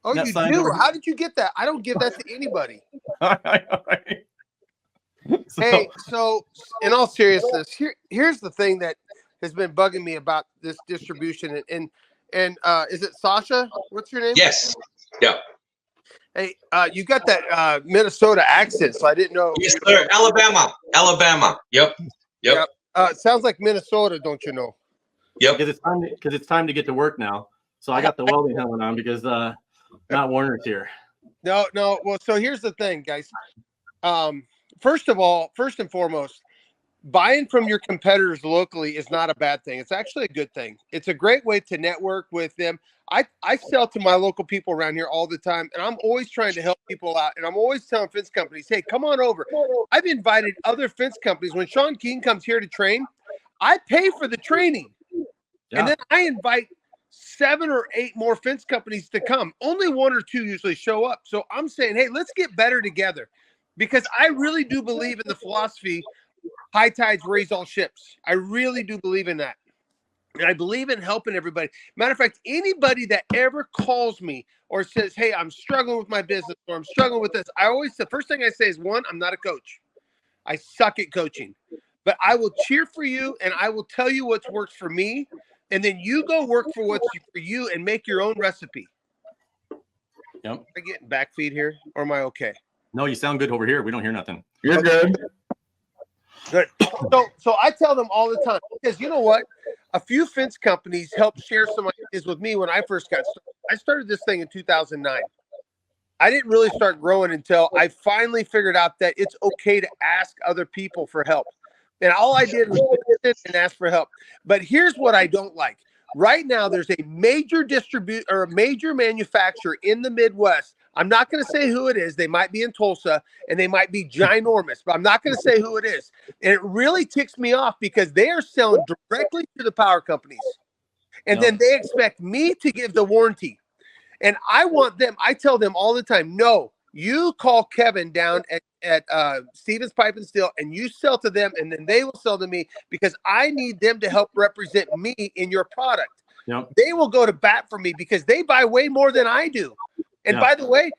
Oh, That you sign do? over- How did you get that? I don't give that to anybody. So, Hey, so in all seriousness, here's the thing that has been bugging me about this distribution, and is it Sasha? What's your name? Yes. Yeah. Hey, you got that Minnesota accent, so I didn't know. Yes, sir. Alabama. Yep. It sounds like Minnesota, don't you know? Yep. because it's time to get to work now. So I got the welding helmet on because Matt Warner's here. No. Well, so here's the thing, guys. First and foremost, buying from your competitors locally is not a bad thing. It's actually a good thing. It's a great way to network with them. I sell to my local people around here all the time, and I'm always trying to help people out. And I'm always telling fence companies, hey, come on over. I've invited other fence companies. When Sean King comes here to train, I pay for the training. Yeah. And then I invite 7 or 8 more fence companies to come. Only 1 or 2 usually show up. So I'm saying, hey, let's get better together, because I really do believe in the philosophy, high tides raise all ships. I really do believe in that. And I believe in helping everybody. Matter of fact, anybody that ever calls me or says, hey, I'm struggling with my business, or I'm struggling with this, the first thing I say is, 1, I'm not a coach. I suck at coaching. But I will cheer for you, and I will tell you what works for me. And then you go work for what's for you and make your own recipe. Yep. Am I getting back feed here, or am I okay? No, you sound good over here. We don't hear nothing. You're good. Good. So I tell them all the time, because you know what? A few fence companies helped share some ideas with me when I first got started. I started this thing in 2009. I didn't really start growing until I finally figured out that it's okay to ask other people for help. And all I did was sit and ask for help. But here's what I don't like. Right now, there's a major a major manufacturer in the Midwest. I'm not going to say who it is. They might be in Tulsa, and they might be ginormous, but I'm not going to say who it is. And it really ticks me off, because they are selling directly to the power companies. And then they expect me to give the warranty. And I tell them all the time, no, You call Kevin down at Stevens Pipe and Steel, and you sell to them, and then they will sell to me because I need them to help represent me in your product. Yep. They will go to bat for me because they buy way more than I do. And Yeah. by the way,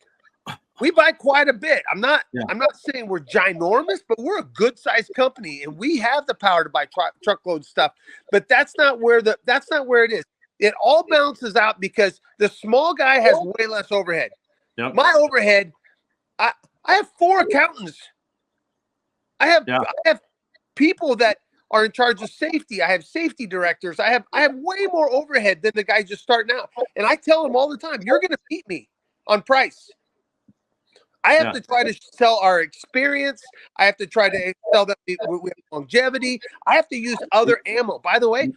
we buy quite a bit. I'm not saying we're ginormous, but we're a good sized company, and we have the power to buy truckload stuff. But that's not where it is. It all balances out because the small guy has way less overhead. Yep. My overhead, I have 4 accountants. I have people that are in charge of safety. I have safety directors. I have way more overhead than the guy just starting out. And I tell them all the time, you're going to beat me on price. I have to try to sell our experience. I have to try to sell that we have longevity. I have to use other ammo. By the way,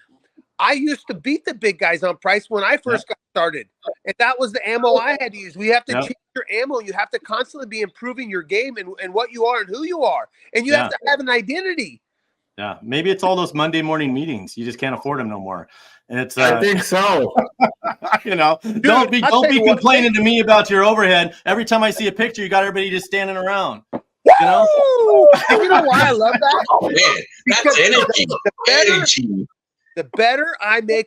I used to beat the big guys on price when I first got started. And that was the ammo I had to use. We have to change your ammo. You have to constantly be improving your game and what you are and who you are. And you have to have an identity. Yeah. Maybe it's all those Monday morning meetings. You just can't afford them no more. And it's I think so. You know, Dude, don't be complaining what, to me about your overhead. Every time I see a picture, you got everybody just standing around. You know? And you know why I love that? Oh man, that's energy. Energy. The better I make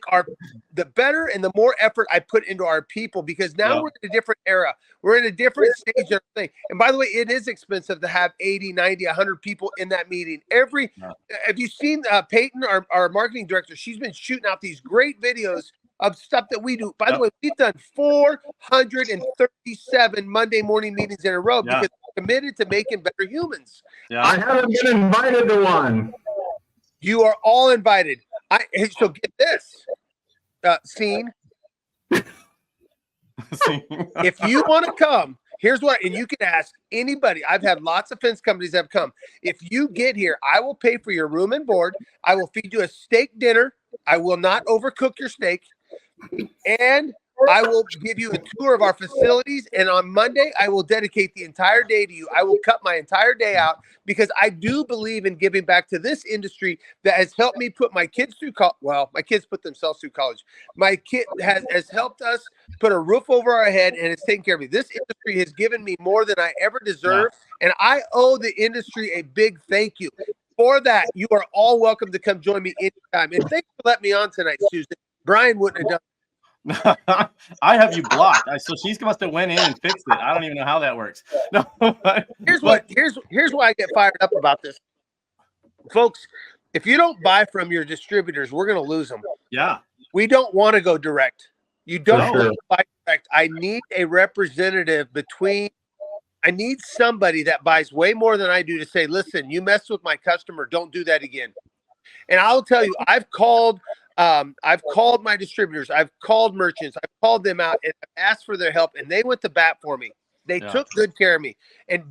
the better and the more effort I put into our people, because now we're in a different era. We're in a different stage of thing. And by the way, it is expensive to have 80, 90, 100 people in that meeting. Have you seen Peyton, our marketing director? She's been shooting out these great videos of stuff that we do. By the way, we've done 437 Monday morning meetings in a row because we're committed to making better humans. Yeah. I haven't been invited to one. You are all invited. So get this, scene. If you want to come, here's what, and you can ask anybody. I've had lots of fence companies that have come. If you get here, I will pay for your room and board. I will feed you a steak dinner. I will not overcook your steak. And I will give you a tour of our facilities. And on Monday, I will dedicate the entire day to you. I will cut my entire day out because I do believe in giving back to this industry that has helped me put my kids through college. Well, my kids put themselves through college. My kid has helped us put a roof over our head, and it's taken care of me. This industry has given me more than I ever deserve. And I owe the industry a big thank you. For that, you are all welcome to come join me anytime. And thanks for letting me on tonight, Susan. Brian wouldn't have done. I have you blocked. So she must have went in and fixed it. I don't even know how that works. No. Here's why I get fired up about this, folks. If you don't buy from your distributors, we're going to lose them. Yeah. We don't want to go direct. You don't want to buy direct. I need a representative between. I need somebody that buys way more than I do to say, listen, you messed with my customer. Don't do that again. And I'll tell you, I've called my distributors. I've called merchants. I've called them out and I've asked for their help, and they went to bat for me. They took good care of me. And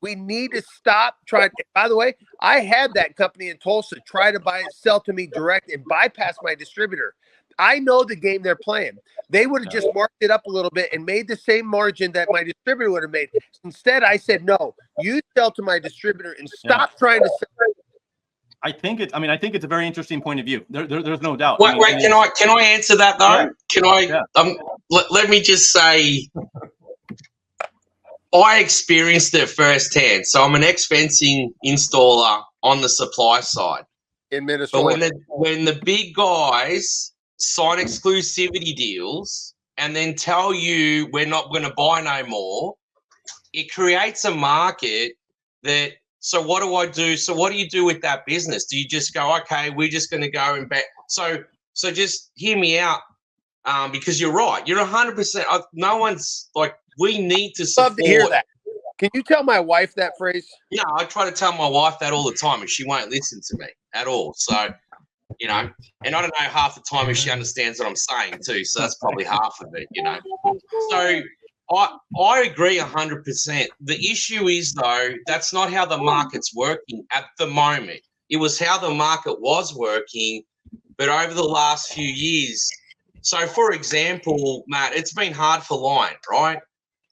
we need to stop trying. By the way, I had that company in Tulsa try to sell to me direct and bypass my distributor. I know the game they're playing. They would have just marked it up a little bit and made the same margin that my distributor would have made. Instead, I said, no, you sell to my distributor and stop trying to sell. I think it's a very interesting point of view. There's no doubt. Wait, can I answer that though? Yeah. Can I? Yeah. Let me just say, I experienced it firsthand. So I'm an ex-fencing installer on the supply side in Minnesota. But when the big guys sign exclusivity deals and then tell you we're not going to buy no more, it creates a market that. So what do I do? So what do you do with that business? Do you just go, okay, we're just going to go and bet? So just hear me out, because you're right. You're 100%. No one's like, we need to support. Love to hear that. Can you tell my wife that phrase? Yeah, I try to tell my wife that all the time, and she won't listen to me at all. So, you know, and I don't know half the time if she understands what I'm saying too. So that's probably half of it, you know. So I agree 100%. The issue is, though, that's not how the market's working at the moment. It was how the market was working, but over the last few years. So, for example, Matt, it's been hard for Lion, right?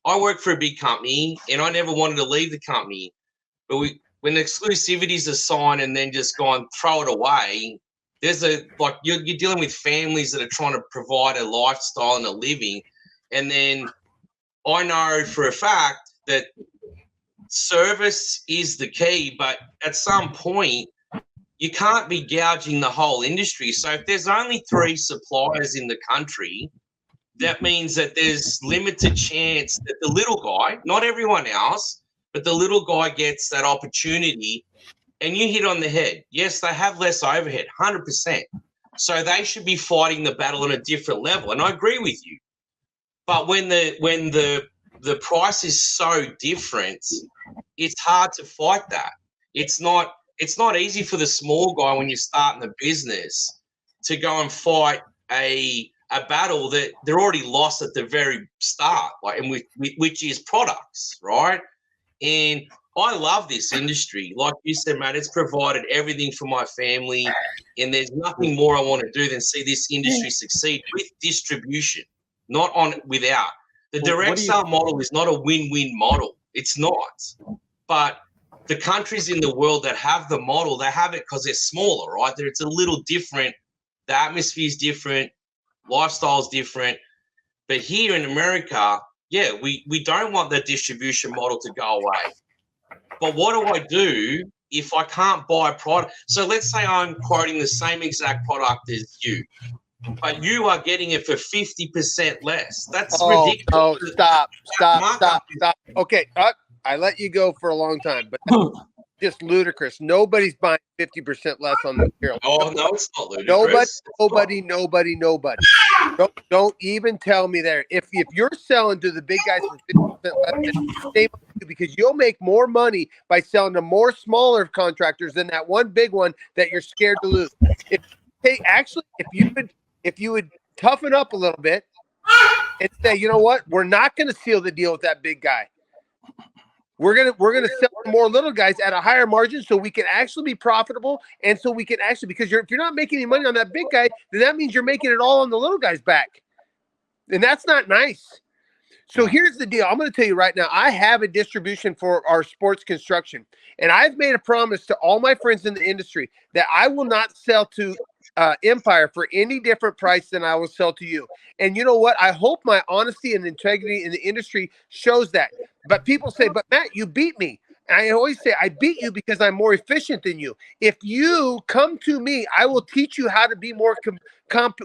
I work for a big company, and I never wanted to leave the company. But when exclusivities are signed and then just go and throw it away, you're dealing with families that are trying to provide a lifestyle and a living, and then I know for a fact that service is the key, but at some point, you can't be gouging the whole industry. So if there's only 3 suppliers in the country, that means that there's limited chance that the little guy, not everyone else, but the little guy gets that opportunity. And you hit on the head. Yes, they have less overhead, 100%. So they should be fighting the battle on a different level. And I agree with you. But when the price is so different, it's hard to fight that. It's not easy for the small guy when you're starting the business to go and fight a battle that they're already lost at the very start, like, and which is products, right? And I love this industry. Like you said, Matt, it's provided everything for my family, and there's nothing more I want to do than see this industry succeed with distribution, not without. The direct sale model is not a win-win model. It's not. But the countries in the world that have the model, they have it because they're smaller, right? It's a little different. The atmosphere is different. Lifestyle is different. But here in America, yeah, we don't want the distribution model to go away. But what do I do if I can't buy a product? So let's say I'm quoting the same exact product as you, but you are getting it for 50% less. That's ridiculous. Oh, stop. Okay, I let you go for a long time, but that's just ludicrous. Nobody's buying 50% less on the material. Oh, no, it's not ludicrous. Nobody. Don't even tell me there. If you're selling to the big guys for 50% less, stay because you'll make more money by selling to more smaller contractors than that one big one that you're scared to lose. If you would toughen up a little bit and say, you know what, we're not going to seal the deal with that big guy. We're gonna sell to more little guys at a higher margin so we can actually be profitable, and so we can actually, because if you're not making any money on that big guy, then that means you're making it all on the little guy's back, and that's not nice. So here's the deal. I'm going to tell you right now, I have a distribution for our sports construction, and I've made a promise to all my friends in the industry that I will not sell to Empire for any different price than I will sell to you. And you know what? I hope my honesty and integrity in the industry shows that. But people say, but Matt, you beat me. And I always say, I beat you because I'm more efficient than you. If you come to me, I will teach you how to be more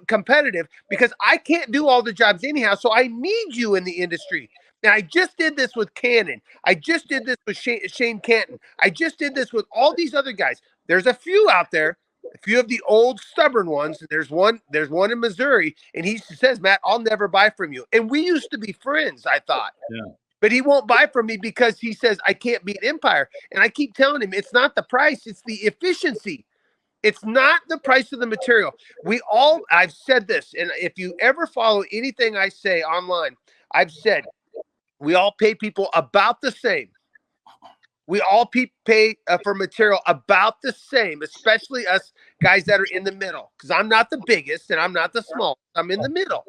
competitive, because I can't do all the jobs anyhow. So I need you in the industry. And I just did this with Cannon. I just did this with Shane Canton. I just did this with all these other guys. There's a few out there, a few of the old stubborn ones. There's one in Missouri, and he says, Matt, I'll never buy from you. And we used to be friends, I thought. Yeah. But he won't buy from me because he says I can't beat Empire. And I keep telling him it's not the price, it's the efficiency. It's not the price of the material. I've said this, and if you ever follow anything I say online, I've said we all pay people about the same. We all pay for material about the same, especially us guys that are in the middle, because I'm not the biggest and I'm not the smallest. I'm in the middle.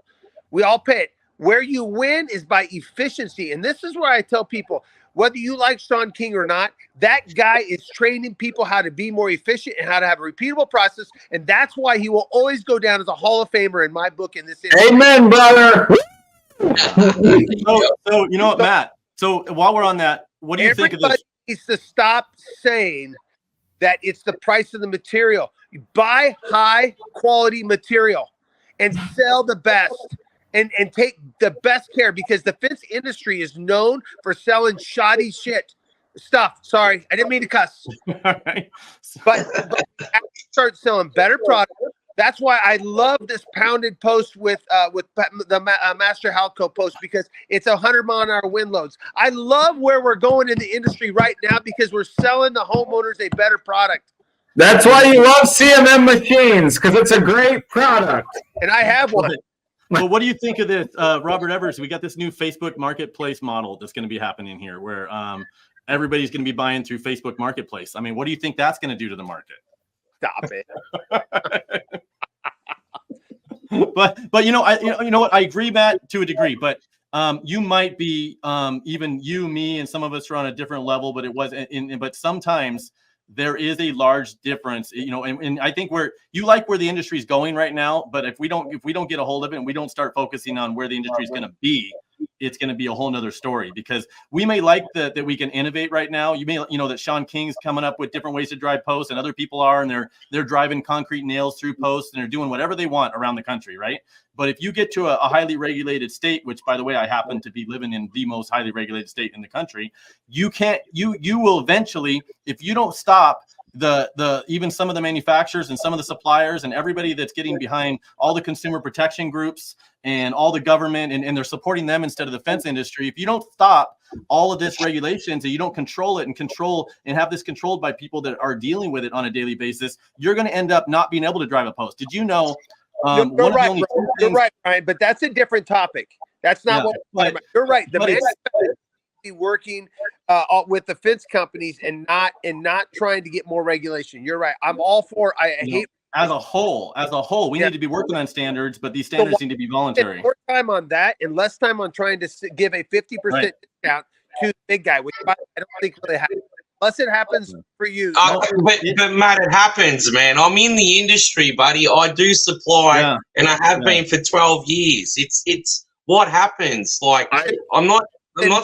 We all pay it. Where you win is by efficiency. And this is where I tell people, whether you like Sean King or not, that guy is training people how to be more efficient and how to have a repeatable process. And that's why he will always go down as a Hall of Famer in my book in this industry. Amen, brother. So you know what, Matt? So while we're on that, what do you think of this? Everybody needs to stop saying that it's the price of the material. You buy high quality material and sell the best. And take the best care, because the fence industry is known for selling shoddy stuff. Sorry, I didn't mean to cuss. Right. But start selling better products. That's why I love this pounded post with the Master Halco post, because it's 100-mile-an-hour wind loads. I love where we're going in the industry right now because we're selling the homeowners a better product. That's why you love CMM machines, because it's a great product. And I have one. Well, what do you think of this, Robert Evers? We got this new Facebook Marketplace model that's going to be happening here, where everybody's going to be buying through Facebook Marketplace. I mean, what do you think that's going to do to the market? Stop it. but you know what? I agree, Matt, to a degree. But you might be even you, me, and some of us are on a different level. But it was, but sometimes there is a large difference, you know, and I think you like where the industry is going right now, but if we don't get a hold of it and we don't start focusing on where the industry is going to be, it's going to be a whole nother story, because we may like that we can innovate right now. You may, that Sean King's coming up with different ways to drive posts, and other people are, and they're driving concrete nails through posts, and they're doing whatever they want around the country, right? But if you get to a highly regulated state, which, by the way, I happen to be living in the most highly regulated state in the country, you will eventually, if you don't stop even some of the manufacturers and some of the suppliers and everybody that's getting behind all the consumer protection groups and all the government, and they're supporting them instead of the fence industry. If you don't stop all of this regulations and you don't control it and have this controlled by people that are dealing with it on a daily basis, you're going to end up not being able to drive a post. Did you know? You're right, Brian, but that's a different topic. That's not what we're talking about. You're right. The manufacturers be working with the fence companies and not trying to get more regulation. You're right. I'm all for. I hate as a whole. We need to be working on standards, but these standards need to be voluntary. More time on that and less time on trying to give a 50% discount to the big guy, which I don't think really happens. Unless it happens for you. But Matt, it happens, man. I'm in the industry, buddy. I do supply, and I have been for 12 years. It's what happens. Like, I'm not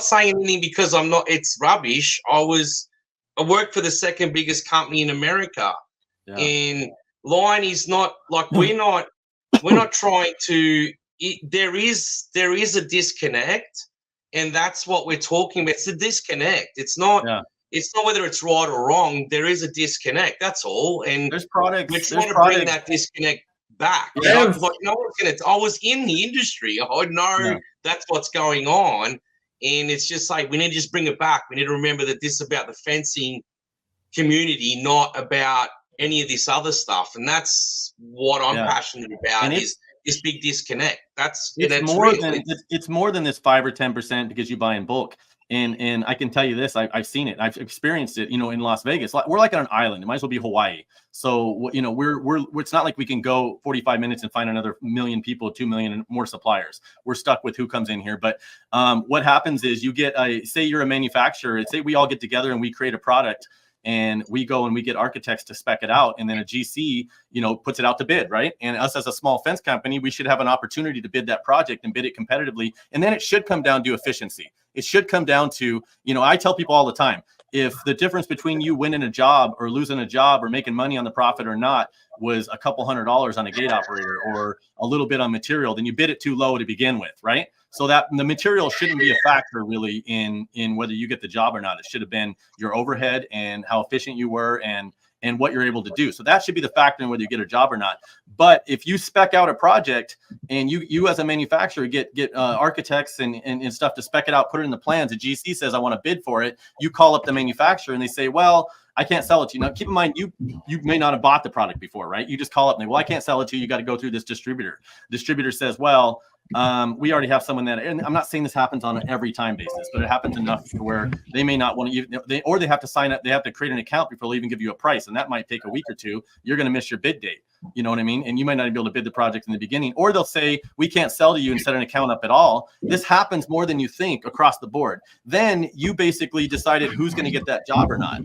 saying anything because I'm not. It's rubbish. I worked for the second biggest company in America, and line is not like we're not trying to. There is a disconnect, and that's what we're talking about. It's a disconnect. It's not. Yeah. It's not whether it's right or wrong. There is a disconnect. That's all. And there's products. We're trying to bring that disconnect back. Yeah. Like, no one's gonna. I was in the industry. I know that's what's going on, and it's just like we need to just bring it back. We need to remember that this is about the fencing community, not about any of this other stuff. And that's what I'm passionate about. Is this big disconnect? It's more than this 5 or 10% because you buy in bulk. And I can tell you this, I've seen it, I've experienced it, in Las Vegas. We're like on an island. It might as well be Hawaii. So, it's not like we can go 45 minutes and find another 1 million people, 2 million and more suppliers. We're stuck with who comes in here. But what happens is you get, say you're a manufacturer, say we all get together and we create a product, and we go and we get architects to spec it out, and then a GC, puts it out to bid, right? And us as a small fence company, we should have an opportunity to bid that project and bid it competitively. And then it should come down to efficiency. It should come down to, I tell people all the time, if the difference between you winning a job or losing a job or making money on the profit or not was a couple $100 on a gate operator or a little bit on material, then you bid it too low to begin with, right? So that the material shouldn't be a factor really in whether you get the job or not. It should have been your overhead and how efficient you were and what you're able to do. So that should be the factor in whether you get a job or not. But if you spec out a project and you as a manufacturer get architects and stuff to spec it out, put it in the plans, the GC says, I want to bid for it. You call up the manufacturer and they say, well, I can't sell it to you. Now, keep in mind, you may not have bought the product before, right? You just call up and they, well, I can't sell it to you. You got to go through this distributor. Distributor says, well, we already have someone that, and I'm not saying this happens on an every time basis, but it happens enough to where they may not want to, they have to sign up, they have to create an account before they even give you a price. And that might take a week or two. You're going to miss your bid date. You know what I mean? And you might not be able to bid the project in the beginning, or they'll say, we can't sell to you and set an account up at all. This happens more than you think across the board. Then you basically decided who's going to get that job or not.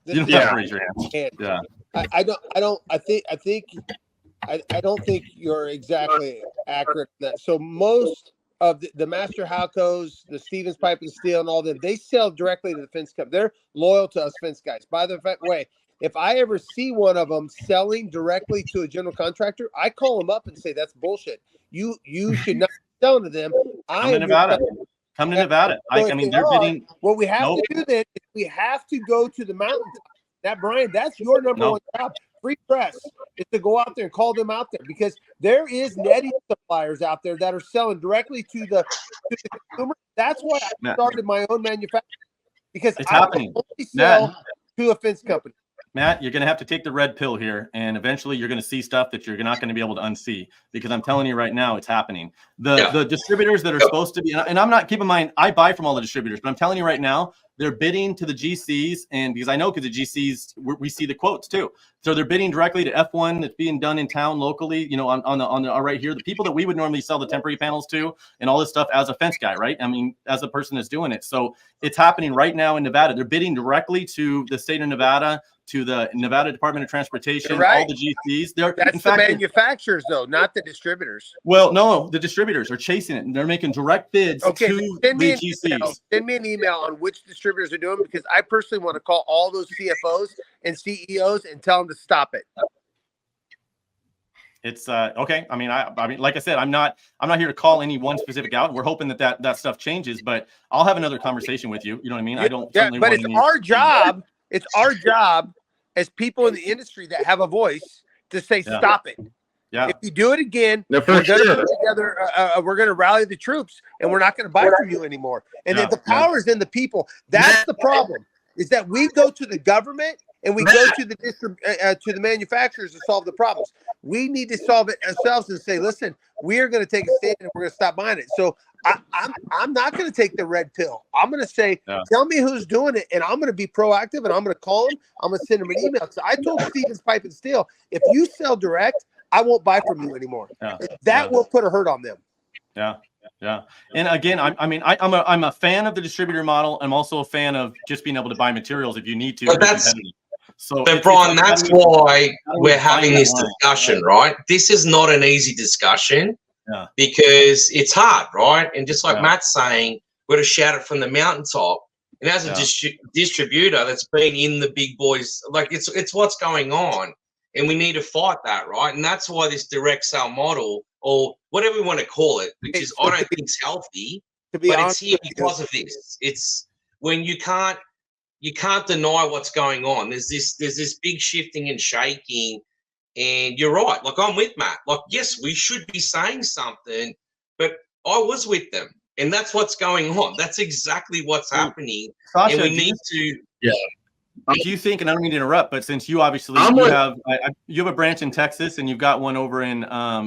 You don't have to raise your hand. Yeah. I don't think you're exactly accurate in that. So most of the Master Halcos, the Stevens Pipe and Steel and all them, they sell directly to the fence company. They're loyal to us fence guys. By the way, if I ever see one of them selling directly to a general contractor, I call them up and say, that's bullshit. You should not be selling to them. Come to Nevada. I mean, they're bidding. What we have to do then is we have to go to the mountaintop. That, Brian, that's your number one job. Free press is to go out there and call them out there, because there is netting suppliers out there that are selling directly to the consumer. That's why I started my own manufacturing, because it's happening. Only sell to a fence company. Matt, you're going to have to take the red pill here, and eventually you're going to see stuff that you're not going to be able to unsee, because I'm telling you right now, it's happening. The distributors that are supposed to be, and I'm not, keep in mind, I buy from all the distributors, but I'm telling you right now, they're bidding to the GCs, and because I know, because the GCs, we see the quotes too. So they're bidding directly to F1 that's being done in town locally, on the right here, the people that we would normally sell the temporary panels to and all this stuff as a fence guy, right? I mean, as a person that's doing it. So it's happening right now in Nevada. They're bidding directly to the state of Nevada to the Nevada Department of Transportation, You're right. all the GCs. That's in the fact, manufacturers, though, not the distributors. well, no, the distributors are chasing it, and they're making direct bids Okay, to send me the an email. GCs. Send me an email on which distributors are doing, because I personally want to call all those CFOs and CEOs and tell them to stop it. It's okay. I mean, like I said, I'm not here to call any one specific out. We're hoping that stuff changes, but I'll have another conversation with you. You know what I mean? I don't. Yeah, certainly but want it's any- our job. It's our job as people in the industry that have a voice to say, Yeah. stop it. Yeah. If you do it again, No, for we're going to sure. put together. We're going to rally the troops, and we're not going to buy from you anymore. And Yeah, the power is in the people. That's the problem. Is that we go to the government and we go to the manufacturers to solve the problems. We need to solve it ourselves and say, listen, we are going to take a stand and we're going to stop buying it. So I'm not going to take the red pill. I'm going to say, tell me who's doing it, and I'm going to be proactive, and I'm going to call them. I'm going to send them an email. So I told Stevens Pipe and Steel, if you sell direct, I won't buy from you anymore. That will put a hurt on them. Yeah. And again, I'm a fan of the distributor model. I'm also a fan of just being able to buy materials if you need to. But that's so. But Brian, that's why we're having this discussion, right? This is not an easy discussion because it's hard, right? And just like Matt's saying, we're to shout it from the mountaintop. And as a distributor that's been in the big boys, like it's what's going on, and we need to fight that, right? And that's why this direct sale model, or whatever we want to call it, which is I don't think it's healthy, but it's here because of this. It's when you can't deny what's going on. There's this big shifting and shaking, and you're right. Like I'm with Matt. Like yes, we should be saying something, but I was with them, and that's what's going on. That's exactly what's happening, Sasha, and we need to. Yeah. Do you think, and I don't mean to interrupt, but since you obviously you have a branch in Texas and you've got one over in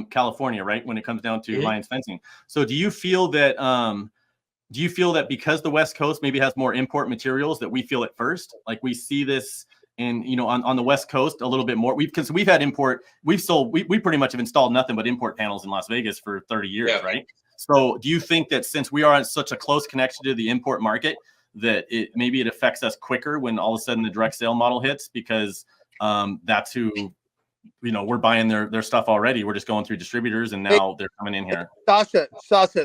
California, right? When it comes down to Lions fencing, so do you feel that because the West Coast maybe has more import materials that we feel it first? Like we see this in on the West Coast a little bit more. Because we've had import, we pretty much have installed nothing but import panels in Las Vegas for 30 years, right? So do you think that since we are in such a close connection to the import market, that maybe it affects us quicker when all of a sudden the direct sale model hits, because that's who we're buying their stuff already. We're just going through distributors, and now they're coming in here. Sasha,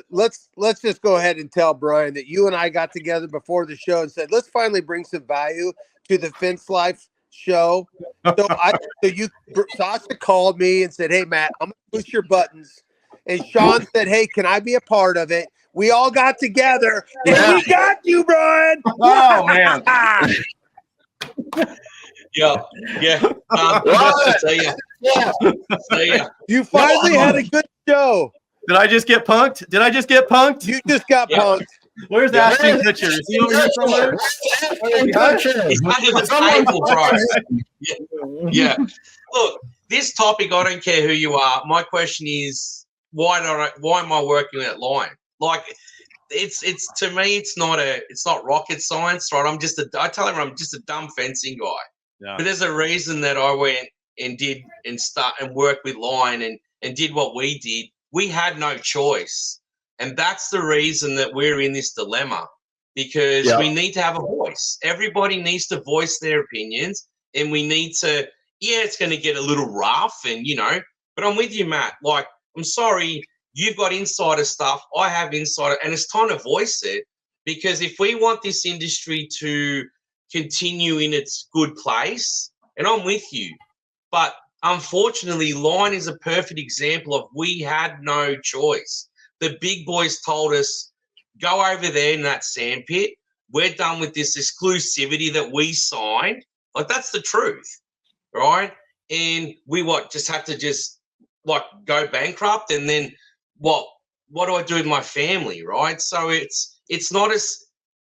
let's just go ahead and tell Brian that you and I got together before the show and said, let's finally bring some value to the Fence Life show. Sasha called me and said, hey Matt, I'm gonna push your buttons. And Sean said, hey, can I be a part of it? We all got together, and we got you, Brian. Oh man. You finally had a good show. Did I just get punked? You just got punked. Where's Ashton Kutcher? Is he over here somewhere? He's under the table, Brian. Yeah. Look, this topic, I don't care who you are. My question is, why am I working at Lion? Like, it's to me, it's not rocket science, right? I tell everyone I'm just a dumb fencing guy. Yeah. But there's a reason that I went and did and worked with Lion and did what we did. We had no choice. And that's the reason that we're in this dilemma, because we need to have a voice. Everybody needs to voice their opinions, and we need to, it's going to get a little rough and, but I'm with you, Matt. Like, I'm sorry, you've got insider stuff. I have insider, and it's time to voice it, because if we want this industry to continue in its good place, and I'm with you, but unfortunately, Lion is a perfect example of we had no choice. The big boys told us, go over there in that sand pit. We're done with this exclusivity that we signed. Like, that's the truth, right? And we just have to go bankrupt, and then what do I do with my family, right? So it's not as,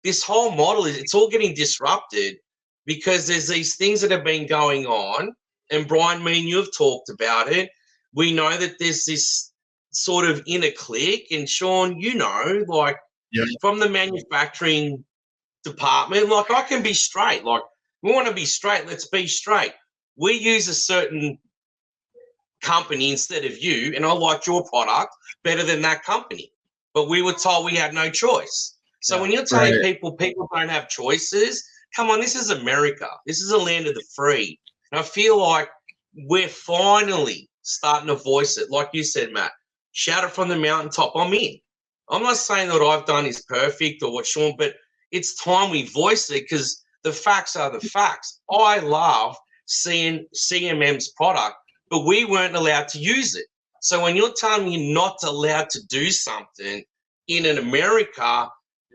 this whole model it's all getting disrupted because there's these things that have been going on, and Brian, me and you have talked about it. We know that there's this sort of inner clique, and Sean, from the manufacturing department, like, I can be straight. Like, we want to be straight. Let's be straight. We use a certain company instead of you, and I liked your product better than that company, but we were told we had no choice. So when you're telling people don't have choices, come on, this is America. This is a land of the free. And I feel like we're finally starting to voice it. Like you said, Matt, shout it from the mountaintop. I'm in. I'm not saying that what I've done is perfect or what Sean, but it's time we voice it because the facts are the facts. I love seeing CMM's product, but we weren't allowed to use it. So when you're telling me you're not allowed to do something in an America,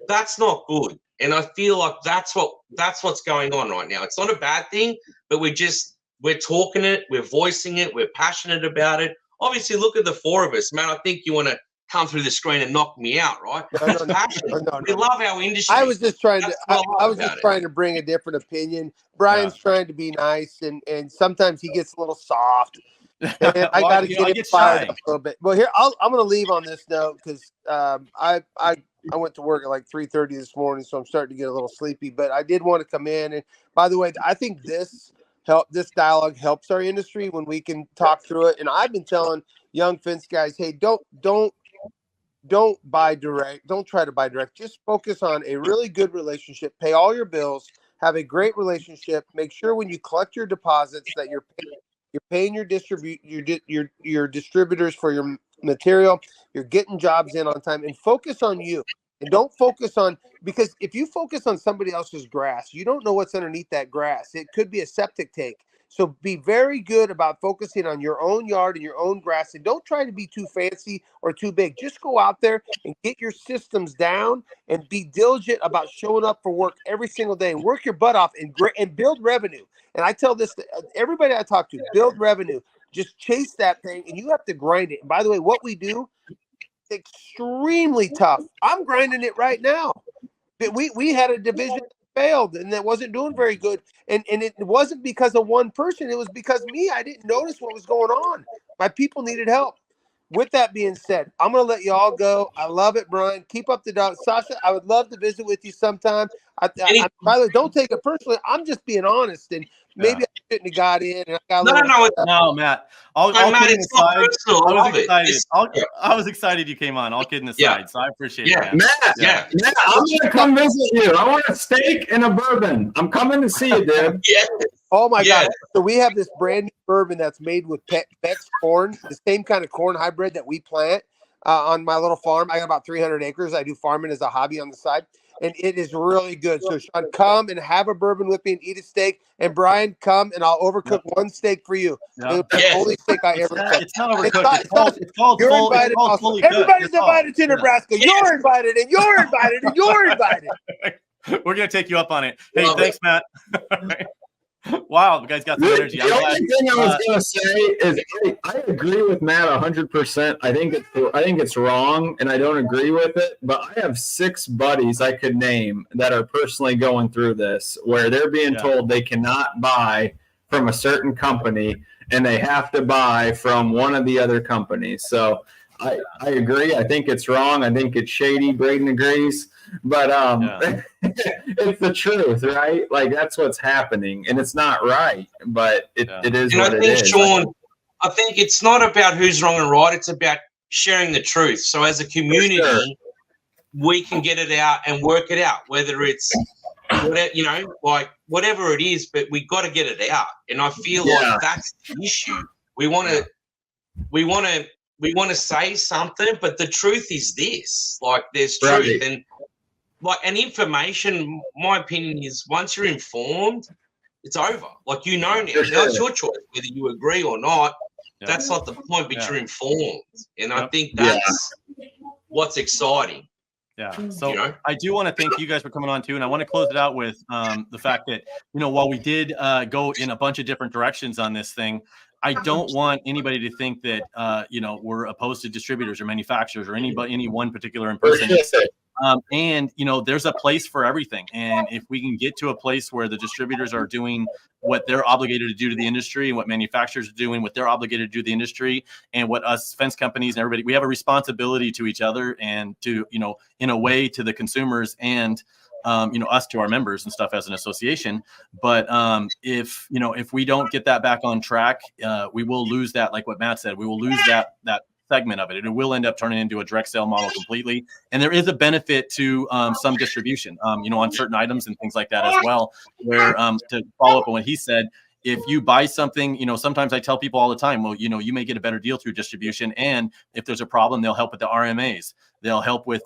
that's not good. And I feel like that's what's going on right now. It's not a bad thing, but we're talking it, we're voicing it, we're passionate about it. Obviously, look at the four of us, man. I think you want to come through the screen and knock me out, right? No. We love our industry. I was just trying to bring a different opinion. Brian's trying to be nice, and sometimes he gets a little soft. And I got to get him fired up a little bit. Well, here I'm going to leave on this note because I went to work at like 3:30 this morning, so I'm starting to get a little sleepy. But I did want to come in, and by the way, I think this dialogue helps our industry when we can talk through it. And I've been telling young fence guys, hey, don't buy direct. Don't try to buy direct. Just focus on a really good relationship. Pay all your bills. Have a great relationship. Make sure when you collect your deposits that you're paying your distributors for your material. You're getting jobs in on time, and focus on you. And don't focus on, because if you focus on somebody else's grass, you don't know what's underneath that grass. It could be a septic tank. So be very good about focusing on your own yard and your own grass, and don't try to be too fancy or too big. Just go out there and get your systems down and be diligent about showing up for work every single day and work your butt off and build revenue. And I tell this to everybody I talk to, build revenue. Just chase that thing, and you have to grind it. And by the way, what we do, extremely tough. I'm grinding it right now. We had a division that failed and that wasn't doing very good. And it wasn't because of one person. It was because me. I didn't notice what was going on. My people needed help. With that being said, I'm going to let you all go. I love it, Brian. Keep up the dog. Sasha, I would love to visit with you sometime. By the way, don't take it personally. I'm just being honest. And maybe I shouldn't have got in. And I got no, Matt. All kidding aside, I was excited you came on. All kidding aside, so I appreciate it. Matt, I'm going to come visit you. I want a steak and a bourbon. I'm coming to see you, dude. Oh my God! So we have this brand new bourbon that's made with Beck's corn, the same kind of corn hybrid that we plant on my little farm. I got about 300 acres. I do farming as a hobby on the side, and it is really good. So Sean, come and have a bourbon with me and eat a steak. And Brian, come and I'll overcook one steak for you. It's the only steak I ever cooked. It's not overcooked. It's called you're full, invited. it's called Everybody's invited to Nebraska. You're invited, and you're invited, and you're invited. We're gonna take you up on it. Hey, thanks, Matt. Wow, you guys got some energy. The only thing I was going to say is I agree with Matt 100%. I think it's wrong, and I don't agree with it. But I have 6 buddies I could name that are personally going through this, where they're being told they cannot buy from a certain company, and they have to buy from one of the other companies. So I agree. I think it's wrong. I think it's shady. Braden agrees. But it's the truth, right? Like, that's what's happening, and it's not right, but it is what it is. Sean, I think it's not about who's wrong and right. It's about sharing the truth. So as a community, we can get it out and work it out, whether it's, whatever it is, but we got to get it out. And I feel like that's the issue. We want to say something, but the truth is this, like, there's truth. Right. And information, my opinion is, once you're informed, it's over. Like, now. Now it's your choice whether you agree or not. That's not the point, but you're informed. And I think that's what's exciting. Yeah. So I do want to thank you guys for coming on too. And I want to close it out with the fact that, while we did go in a bunch of different directions on this thing, I don't want anybody to think that, we're opposed to distributors or manufacturers or any one particular person. And there's a place for everything. And if we can get to a place where the distributors are doing what they're obligated to do to the industry, and what manufacturers are doing what they're obligated to do to the industry, and what us fence companies and everybody, we have a responsibility to each other and to, in a way, to the consumers and us to our members and stuff as an association. But if we don't get that back on track, we will lose that, like what Matt said, we will lose that segment of it. It will end up turning into a direct sale model completely. And there is a benefit to some distribution, on certain items and things like that as well, where to follow up on what he said, if you buy something, sometimes I tell people all the time, well, you may get a better deal through distribution. And if there's a problem, they'll help with the RMAs. They'll help with,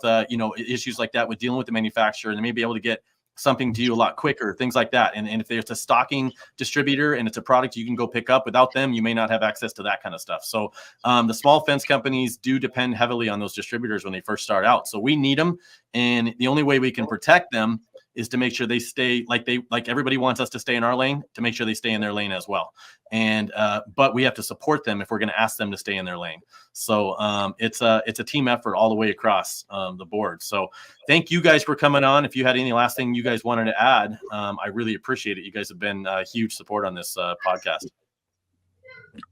issues like that with dealing with the manufacturer. And they may be able to get something to you a lot quicker, things like that. And if there's a stocking distributor and it's a product you can go pick up, without them, you may not have access to that kind of stuff. So the small fence companies do depend heavily on those distributors when they first start out. So we need them. And the only way we can protect them is to make sure they stay like everybody wants us to stay in our lane, to make sure they stay in their lane as well. And but we have to support them if we're going to ask them to stay in their lane. So it's a team effort all the way across the board. So thank you guys for coming on. If you had any last thing you guys wanted to add, I really appreciate it. You guys have been huge support on this podcast.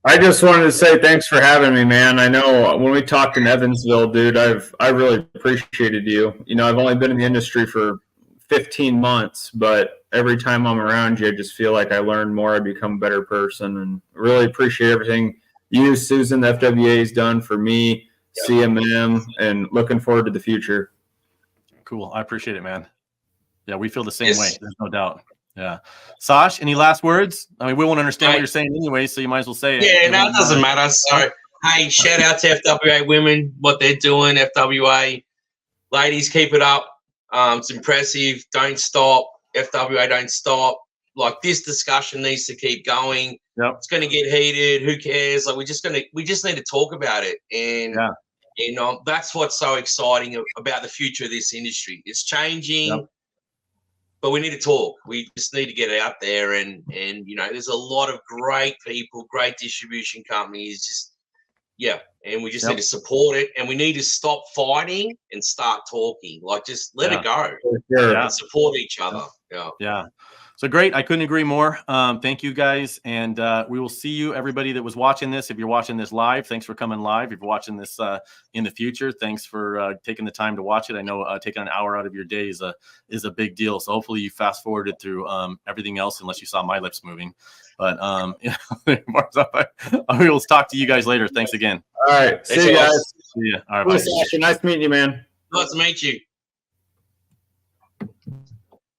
I just wanted to say thanks for having me, man. I know when we talked in Evansville, dude, I really appreciated you. I've only been in the industry for 15 months, but every time I'm around you, I just feel like I learn more. I become a better person, and really appreciate everything you, Susan, the FWA has done for me, CMM, and looking forward to the future. Cool. I appreciate it, man. Yeah, we feel the same way. There's no doubt. Yeah. Sash, any last words? I mean, we won't understand what you're saying anyway, so you might as well say it. Yeah, no, it doesn't matter. So, hey, shout out to FWA women, what they're doing. FWA ladies, keep it up. It's impressive. Don't stop. FWA, don't stop. Like, this discussion needs to keep going. Yep. It's going to get heated. Who cares? Like, we just need to talk about it. And that's what's so exciting about the future of this industry. It's changing, but we need to talk. We just need to get it out there. And there's a lot of great people, great distribution companies. And we just need to support it, and we need to stop fighting and start talking. Like, just let it go. Sure. Support each other. Yeah. So great. I couldn't agree more. Thank you guys. And we will see you, everybody that was watching this. If you're watching this live, thanks for coming live. If you're watching this in the future, thanks for taking the time to watch it. I know taking an hour out of your day is a big deal. So hopefully you fast forwarded through everything else, unless you saw my lips moving. But we will talk to you guys later. Thanks again. All right. See you guys. See ya. All right. Bye. Sasha, nice meeting you, man. Nice to meet you.